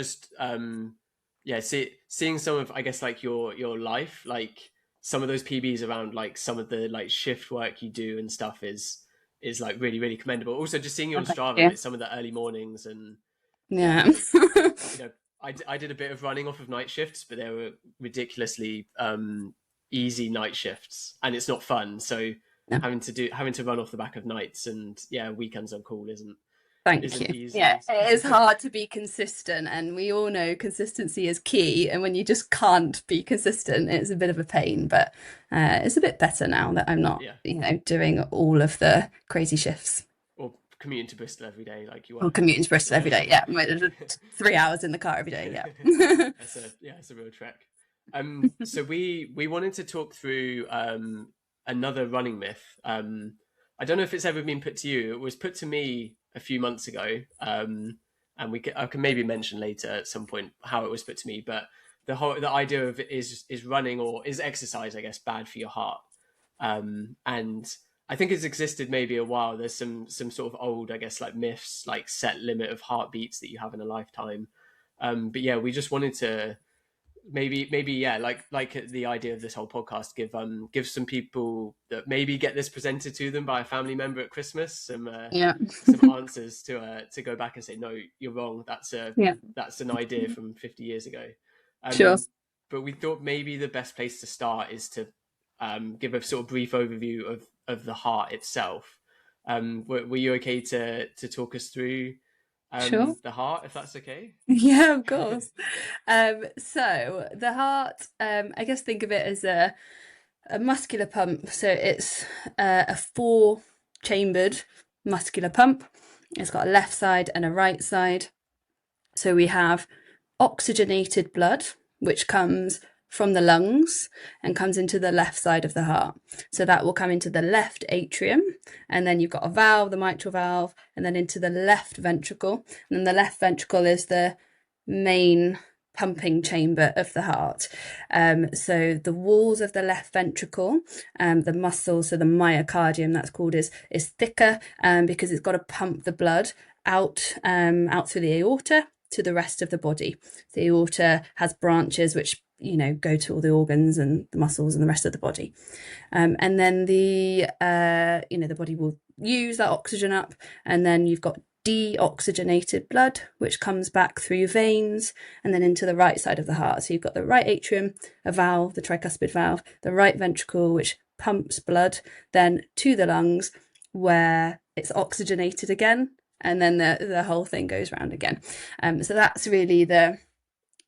seeing some of, I guess, like your life, like. Some of those PBs around like some of the like shift work you do and stuff is like really, really commendable. Also, just seeing you on Strava, like some of the early mornings and I did a bit of running off of night shifts, but they were ridiculously easy night shifts, and it's not fun. So having to run off the back of nights and weekends on call isn't. Thank you. Easy. Yeah, it is hard to be consistent, and we all know consistency is key. And when you just can't be consistent, it's a bit of a pain. But it's a bit better now that I'm not, doing all of the crazy shifts. Or commuting to Bristol every day, like you are. Or commuting to Bristol every day. Yeah, 3 hours in the car every day. Yeah. It's a real trek. So we wanted to talk through another running myth. I don't know if it's ever been put to you. It was put to me a few months ago, and I can maybe mention later at some point how it was put to me. But the idea of it is running or is exercise, I guess, bad for your heart? And I think it's existed maybe a while. There's some sort of old, I guess, like myths, like set limit of heartbeats that you have in a lifetime. But yeah, we just wanted to maybe like the idea of this whole podcast, give some people that maybe get this presented to them by a family member at Christmas some answers to go back and say, no, you're wrong, that's an idea from 50 years ago. Sure. But we thought maybe the best place to start is to give a sort of brief overview of the heart itself. Were you okay to talk us through sure. the heart, if that's okay? Yeah, of course. So the heart, I guess think of it as a muscular pump. So it's a 4-chambered muscular pump. It's got a left side and a right side. So we have oxygenated blood, which comes from the lungs and comes into the left side of the heart. So that will come into the left atrium, and then you've got a valve, the mitral valve, and then into the left ventricle. And then the left ventricle is the main pumping chamber of the heart. So the walls of the left ventricle, the muscles, so the myocardium that's called, is thicker because it's got to pump the blood out through the aorta to the rest of the body. The aorta has branches which go to all the organs and the muscles and the rest of the body, and then the body will use that oxygen up, and then you've got deoxygenated blood, which comes back through veins and then into the right side of the heart. So you've got the right atrium, a valve, the tricuspid valve, the right ventricle, which pumps blood then to the lungs, where it's oxygenated again, and then the whole thing goes round again. So that's really the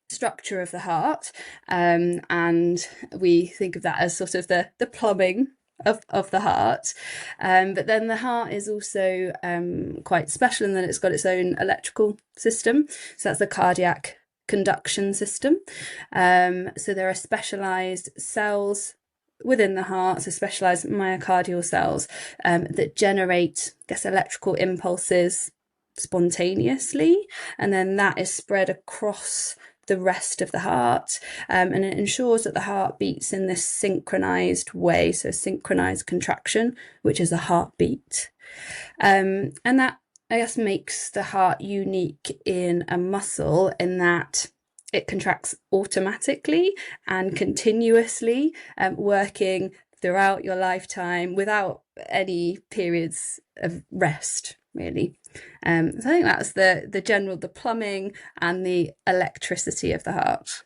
structure of the heart, and we think of that as sort of the plumbing of the heart, but then the heart is also quite special in that it's got its own electrical system. So that's the cardiac conduction system. So there are specialized cells within the heart, so specialized myocardial cells that generate, I guess, electrical impulses spontaneously, and then that is spread across the rest of the heart, and it ensures that the heart beats in this synchronized way, so synchronized contraction, which is a heartbeat, and that, I guess, makes the heart unique in a muscle in that it contracts automatically and continuously, working throughout your lifetime without any periods of rest, really. So I think that's the plumbing and the electricity of the heart.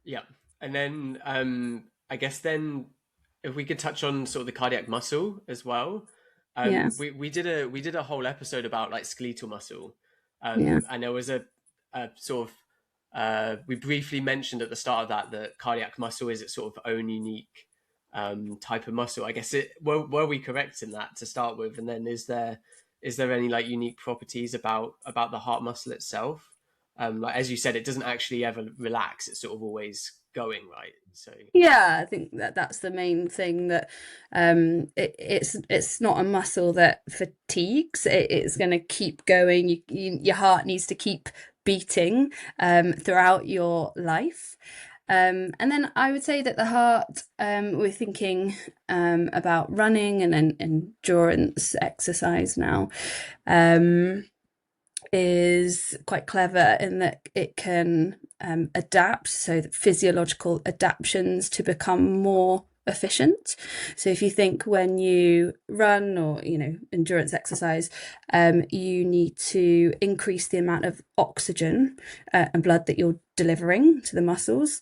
Yeah. And then I guess then if we could touch on sort of the cardiac muscle as well. Yes. We did a whole episode about like skeletal muscle. Yeah. And there was a sort of we briefly mentioned at the start of that cardiac muscle is its sort of own unique type of muscle. I guess were we correct in that to start with? And then is there any like unique properties about the heart muscle itself? Like as you said, it doesn't actually ever relax. It's sort of always going, right? So yeah, I think that's the main thing, that it's not a muscle that fatigues. It's going to keep going. Your heart needs to keep beating throughout your life. And then I would say that the heart, we're thinking about running and endurance exercise now, is quite clever in that it can adapt, so that physiological adaptations to become more efficient. So if you think when you run or endurance exercise, you need to increase the amount of oxygen and blood that you're delivering to the muscles.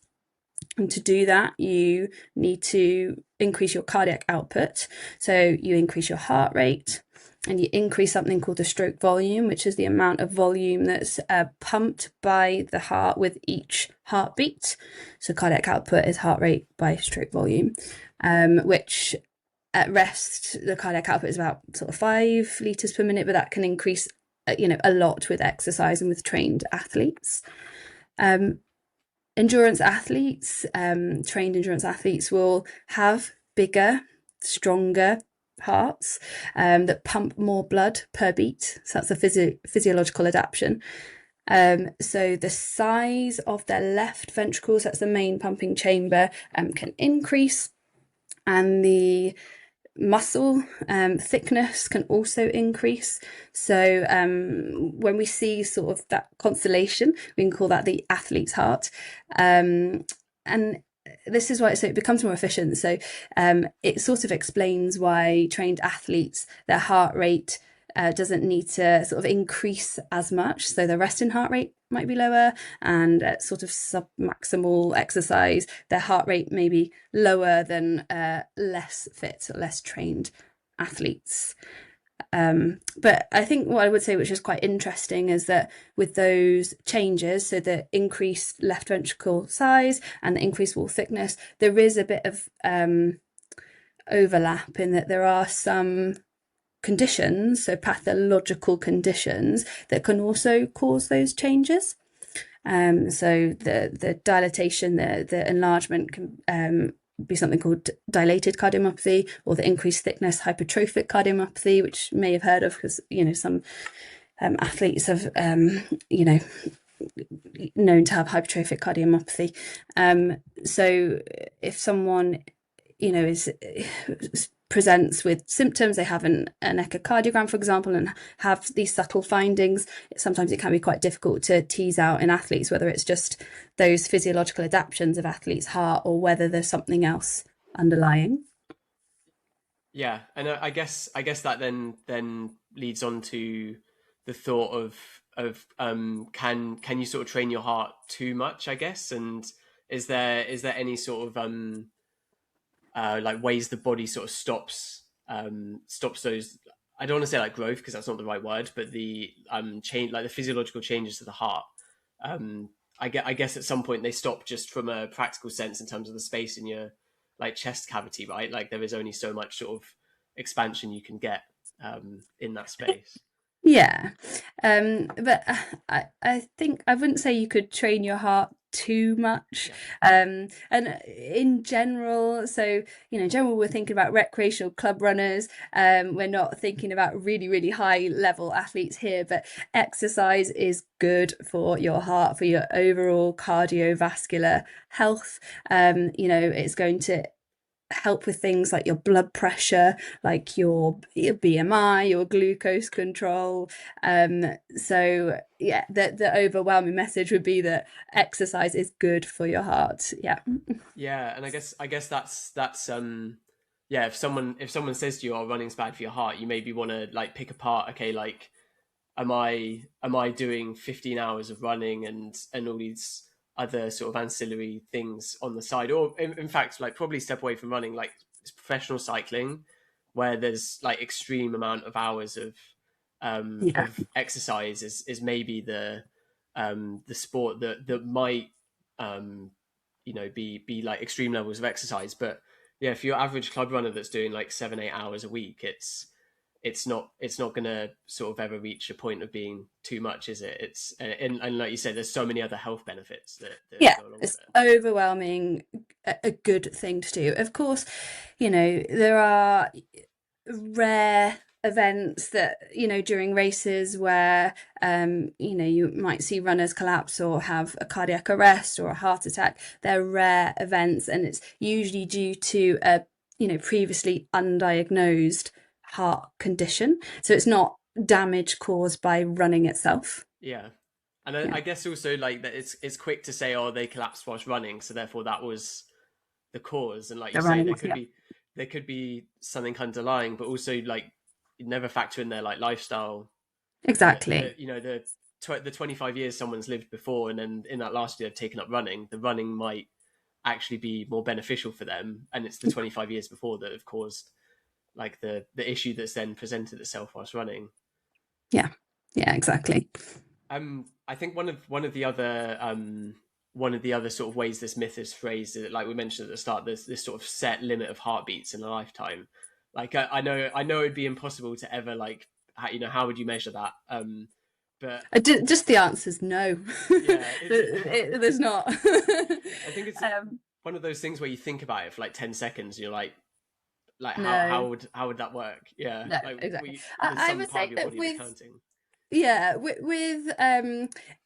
And to do that, you need to increase your cardiac output. So you increase your heart rate, and you increase something called the stroke volume, which is the amount of volume that's pumped by the heart with each heartbeat. So cardiac output is heart rate by stroke volume, which at rest, the cardiac output is about sort of 5 litres per minute, but that can increase, a lot with exercise and with trained athletes. Endurance athletes, trained endurance athletes will have bigger, stronger hearts that pump more blood per beat. So that's a physiological adaptation. So the size of their left ventricles, that's the main pumping chamber, can increase, and the muscle thickness can also increase. So when we see sort of that constellation, we can call that the athlete's heart, and this is why it becomes more efficient. So it sort of explains why trained athletes, their heart rate doesn't need to sort of increase as much. So the resting heart rate might be lower, and at sort of submaximal exercise, their heart rate may be lower than less fit, less trained athletes. But I think what I would say, which is quite interesting, is that with those changes, so the increased left ventricle size and the increased wall thickness, there is a bit of overlap in that there are some conditions, so pathological conditions, that can also cause those changes. So the dilatation, the enlargement can be something called dilated cardiomyopathy, or the increased thickness hypertrophic cardiomyopathy, which you may have heard of, because some athletes have known to have hypertrophic cardiomyopathy. So if someone presents with symptoms, they have an echocardiogram, for example, and have these subtle findings, sometimes it can be quite difficult to tease out in athletes whether it's just those physiological adaptations of athletes' heart or whether there's something else underlying. Yeah, and I guess that then leads on to the thought of can you sort of train your heart too much, I guess, and is there any sort of like ways the body sort of stops those, I don't want to say like growth because that's not the right word, but the change, like the physiological changes to the heart. I guess at some point they stop just from a practical sense in terms of the space in your like chest cavity, right? Like there is only so much sort of expansion you can get in that space. Yeah, but I think I wouldn't say you could train your heart too much. And in general, so in general, we're thinking about recreational club runners. We're not thinking about really, really high level athletes here, but exercise is good for your heart, for your overall cardiovascular health. It's going to help with things like your blood pressure, like your BMI, your glucose control. So yeah, the overwhelming message would be that exercise is good for your heart. Yeah. Yeah, and I guess that's yeah, if someone says to you, "Oh, running's bad for your heart," you maybe want to like pick apart. Okay, like am I doing 15 hours of running and all these other sort of ancillary things on the side, or in fact, like probably step away from running, like it's professional cycling, where there's like extreme amount of hours of exercise is maybe the sport that might be like extreme levels of exercise. But yeah, if you're average club runner that's doing like 7-8 hours a week, it's not going to sort of ever reach a point of being too much, is it? It's and like you said, there's so many other health benefits that go along it's with it. overwhelming a good thing to do. Of course, there are rare events that during races where you might see runners collapse or have a cardiac arrest or a heart attack. They're rare events, and it's usually due to a previously undiagnosed heart condition, so it's not damage caused by running itself. Yeah, and I guess also like that it's quick to say, oh, they collapsed whilst running, so therefore that was the cause. And like you say, there could be something underlying, but also like you never factor in their like lifestyle. Exactly. The 25 years someone's lived before, and then in that last year they've taken up running, the running might actually be more beneficial for them, and it's the 25 years before that have caused like the issue that's then presented itself whilst running. Yeah exactly. I think one of the other sort of ways this myth is phrased, like we mentioned at the start, there's this sort of set limit of heartbeats in a lifetime. Like I know it'd be impossible to ever like how would you measure that? But just the answer is no. Yeah, there's not. I think it's one of those things where you think about it for like 10 seconds and you're like no. how would that work? Yeah, no, like exactly. I would say that with counting. Yeah, with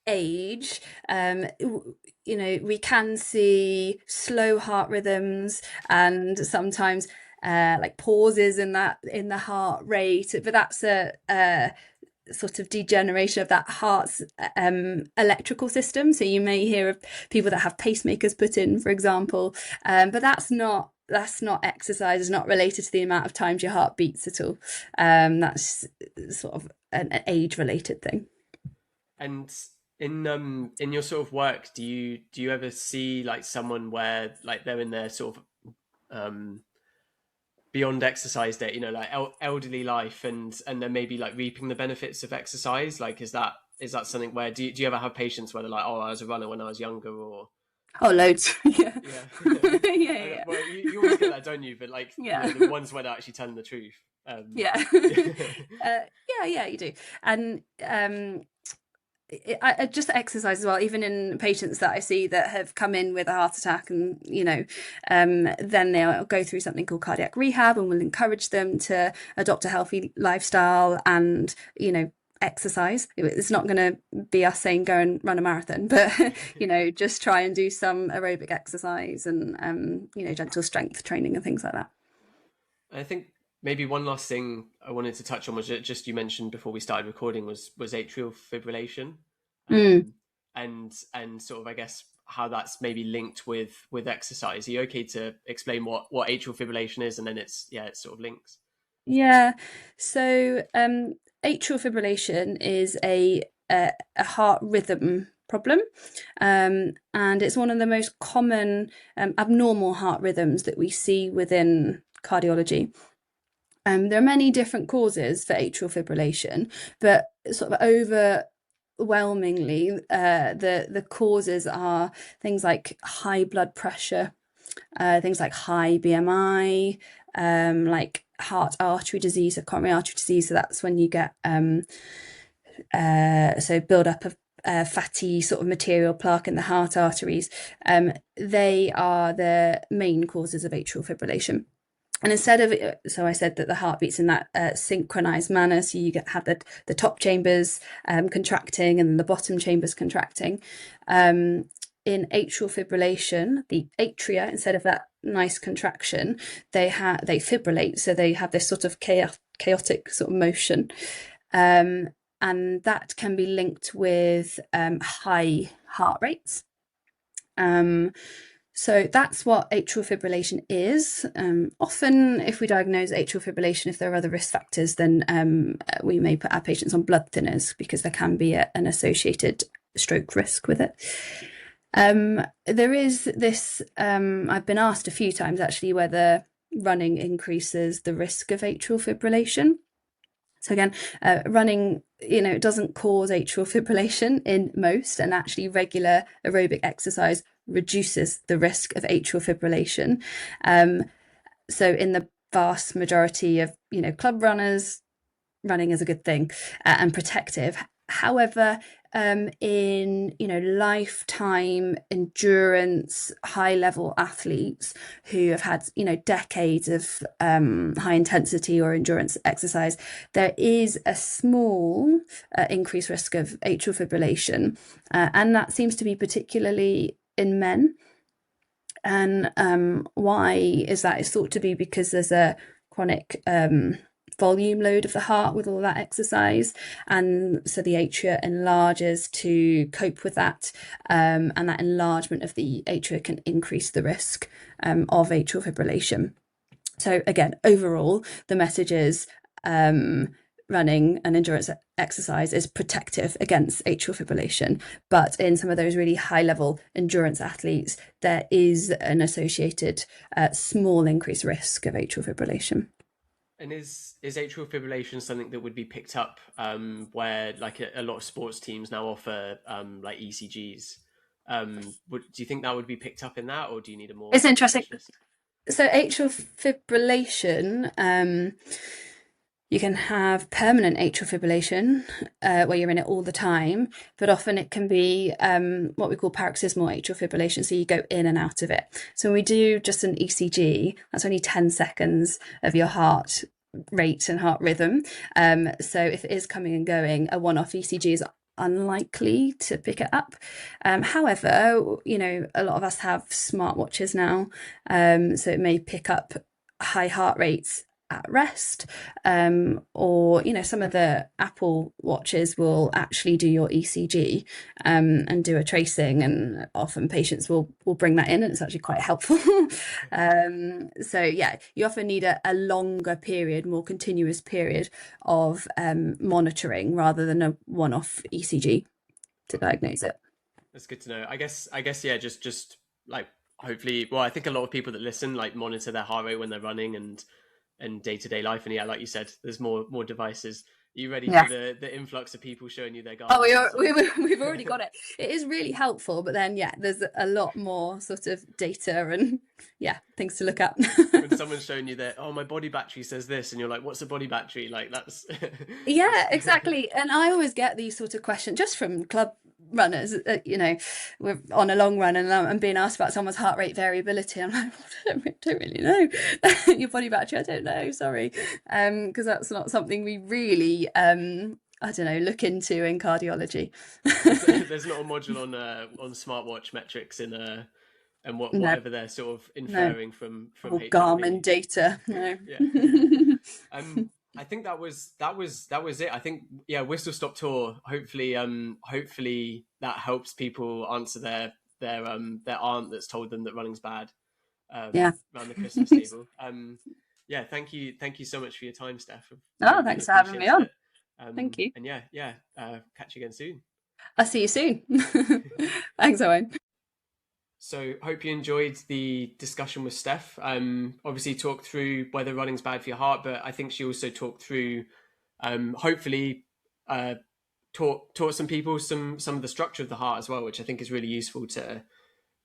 age, we can see slow heart rhythms and sometimes like pauses in the heart rate, but that's a sort of degeneration of that heart's electrical system. So you may hear of people that have pacemakers put in, for example, but that's not exercise. It's not related to the amount of times your heart beats at all. That's sort of an age related thing. And in your sort of work, do you ever see like someone where like they're in their sort of beyond exercise day, like elderly life, and they're maybe like reaping the benefits of exercise? Like is that something where do you ever have patients where they're like, oh, I was a runner when I was younger, or loads? Yeah. Yeah. Well, you always get that, don't you? But like the ones where they're actually telling the truth. Yeah, you do. And I just exercise as well, even in patients that I see that have come in with a heart attack, and then they'll go through something called cardiac rehab, and we'll encourage them to adopt a healthy lifestyle and exercise. It's not going to be us saying go and run a marathon, but just try and do some aerobic exercise and gentle strength training and things like that. I think maybe one last thing I wanted to touch on was just you mentioned before we started recording was atrial fibrillation, and sort of I guess how that's maybe linked with exercise. Are you okay to explain what atrial fibrillation is, and then it's sort of links? Yeah, so atrial fibrillation is a heart rhythm problem, and it's one of the most common abnormal heart rhythms that we see within cardiology. There are many different causes for atrial fibrillation, but sort of overwhelmingly, the causes are things like high blood pressure, things like high BMI, like heart artery disease or coronary artery disease. So that's when you get build up of fatty sort of material, plaque in the heart arteries. They are the main causes of atrial fibrillation. And instead of, so I said that the heart beats in that synchronized manner. So you have the top chambers contracting and the bottom chambers contracting. In atrial fibrillation, the atria, instead of that nice contraction, they fibrillate. So they have this sort of chaotic sort of motion. And that can be linked with high heart rates. So that's what atrial fibrillation is. Often, if we diagnose atrial fibrillation, if there are other risk factors, then we may put our patients on blood thinners because there can be an associated stroke risk with it. There is this, I've been asked a few times actually whether running increases the risk of atrial fibrillation. So again, running, it doesn't cause atrial fibrillation in most, and actually regular aerobic exercise reduces the risk of atrial fibrillation. So in the vast majority of, club runners, running is a good thing and protective. However, in lifetime endurance, high level athletes who have had decades of high intensity or endurance exercise, there is a small increased risk of atrial fibrillation, and that seems to be particularly in men. And why is that? It's thought to be because there's a chronic volume load of the heart with all that exercise, and so the atria enlarges to cope with that, and that enlargement of the atria can increase the risk of atrial fibrillation. So again, overall, the message is running and endurance exercise is protective against atrial fibrillation, but in some of those really high level endurance athletes, there is an associated small increased risk of atrial fibrillation. And is atrial fibrillation something that would be picked up where like a lot of sports teams now offer like ECGs? Do you think that would be picked up in that, or do you need a more? It's interesting. So atrial fibrillation, you can have permanent atrial fibrillation where you're in it all the time, but often it can be what we call paroxysmal atrial fibrillation. So you go in and out of it. So when we do just an ECG, that's only 10 seconds of your heart rate and heart rhythm. So if it is coming and going, a one-off ECG is unlikely to pick it up. However, a lot of us have smartwatches now, so it may pick up high heart rates at rest, or some of the Apple watches will actually do your ECG and do a tracing, and often patients will bring that in, and it's actually quite helpful. So yeah, you often need a longer period, more continuous period of monitoring rather than a one-off ECG to diagnose it. That's good to know. I guess yeah, just like hopefully, well, I think a lot of people that listen like monitor their heart rate when they're running and day-to-day life, and yeah, like you said, there's more devices. Are you ready for the influx of people showing you their guidelines? We've already got it. It is really helpful, but then there's a lot more sort of data and things to look at. When someone's showing you that, my body battery says this, and you're like, what's a body battery? Like that's yeah, exactly. And I always get these sort of questions just from club runners, we're on a long run and I'm being asked about someone's heart rate variability. I'm like, I don't really know. Your body battery, I don't know, sorry, because that's not something we really look into in cardiology. There's not a module on smartwatch metrics in and whatever they're sort of inferring from Garmin data. No. Yeah. I think that was it. I think Whistle Stop Tour. Hopefully that helps people answer their aunt that's told them that running's bad. Around the Christmas table. Thank you so much for your time, Steph. Thanks for having me on. Thank you. And catch you again soon. I'll see you soon. Thanks, Owen. So hope you enjoyed the discussion with Steph. Obviously talked through whether running's bad for your heart, but I think she also talked through, hopefully, taught some people some of the structure of the heart as well, which I think is really useful to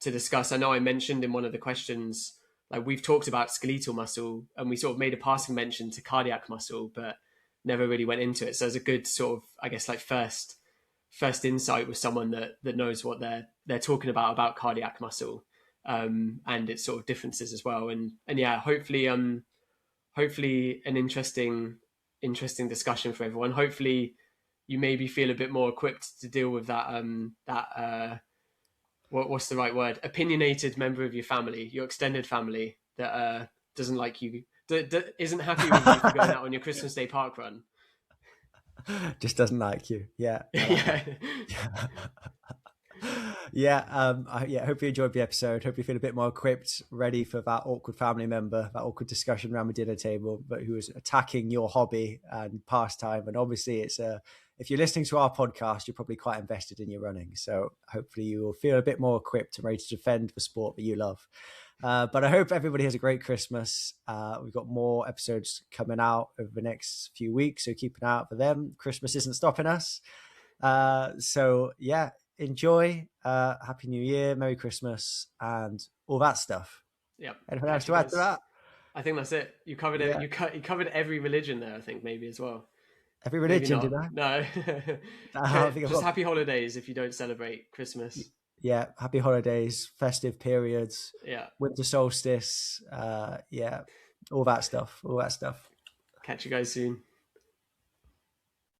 discuss. I know I mentioned in one of the questions, like we've talked about skeletal muscle, and we sort of made a passing mention to cardiac muscle, but never really went into it. So it's a good sort of, I guess, like first insight with someone that knows what they're talking about cardiac muscle, and its sort of differences as well. And yeah, hopefully an interesting discussion for everyone. Hopefully you maybe feel a bit more equipped to deal with that what's the right word? Opinionated member of your family, your extended family that doesn't like you, that isn't happy with you for going out on your Christmas Day park run. Just doesn't like you. Yeah. I hope you enjoyed the episode. Hope you feel a bit more equipped, ready for that awkward family member, that awkward discussion around the dinner table, but who is attacking your hobby and pastime. And obviously if you're listening to our podcast, you're probably quite invested in your running. So hopefully you will feel a bit more equipped and ready to defend the sport that you love. But I hope everybody has a great Christmas. We've got more episodes coming out over the next few weeks, so keep an eye out for them. Christmas isn't stopping us. So yeah, enjoy. Happy New Year, Merry Christmas, and all that stuff. Yeah. Anything else to add to that? I think that's it. You covered it. Yeah. You covered every religion there, I think, maybe as well. Every religion, did I? No. Just happy holidays if you don't celebrate Christmas. Yeah, happy holidays, festive periods, winter solstice, all that stuff. Catch you guys soon.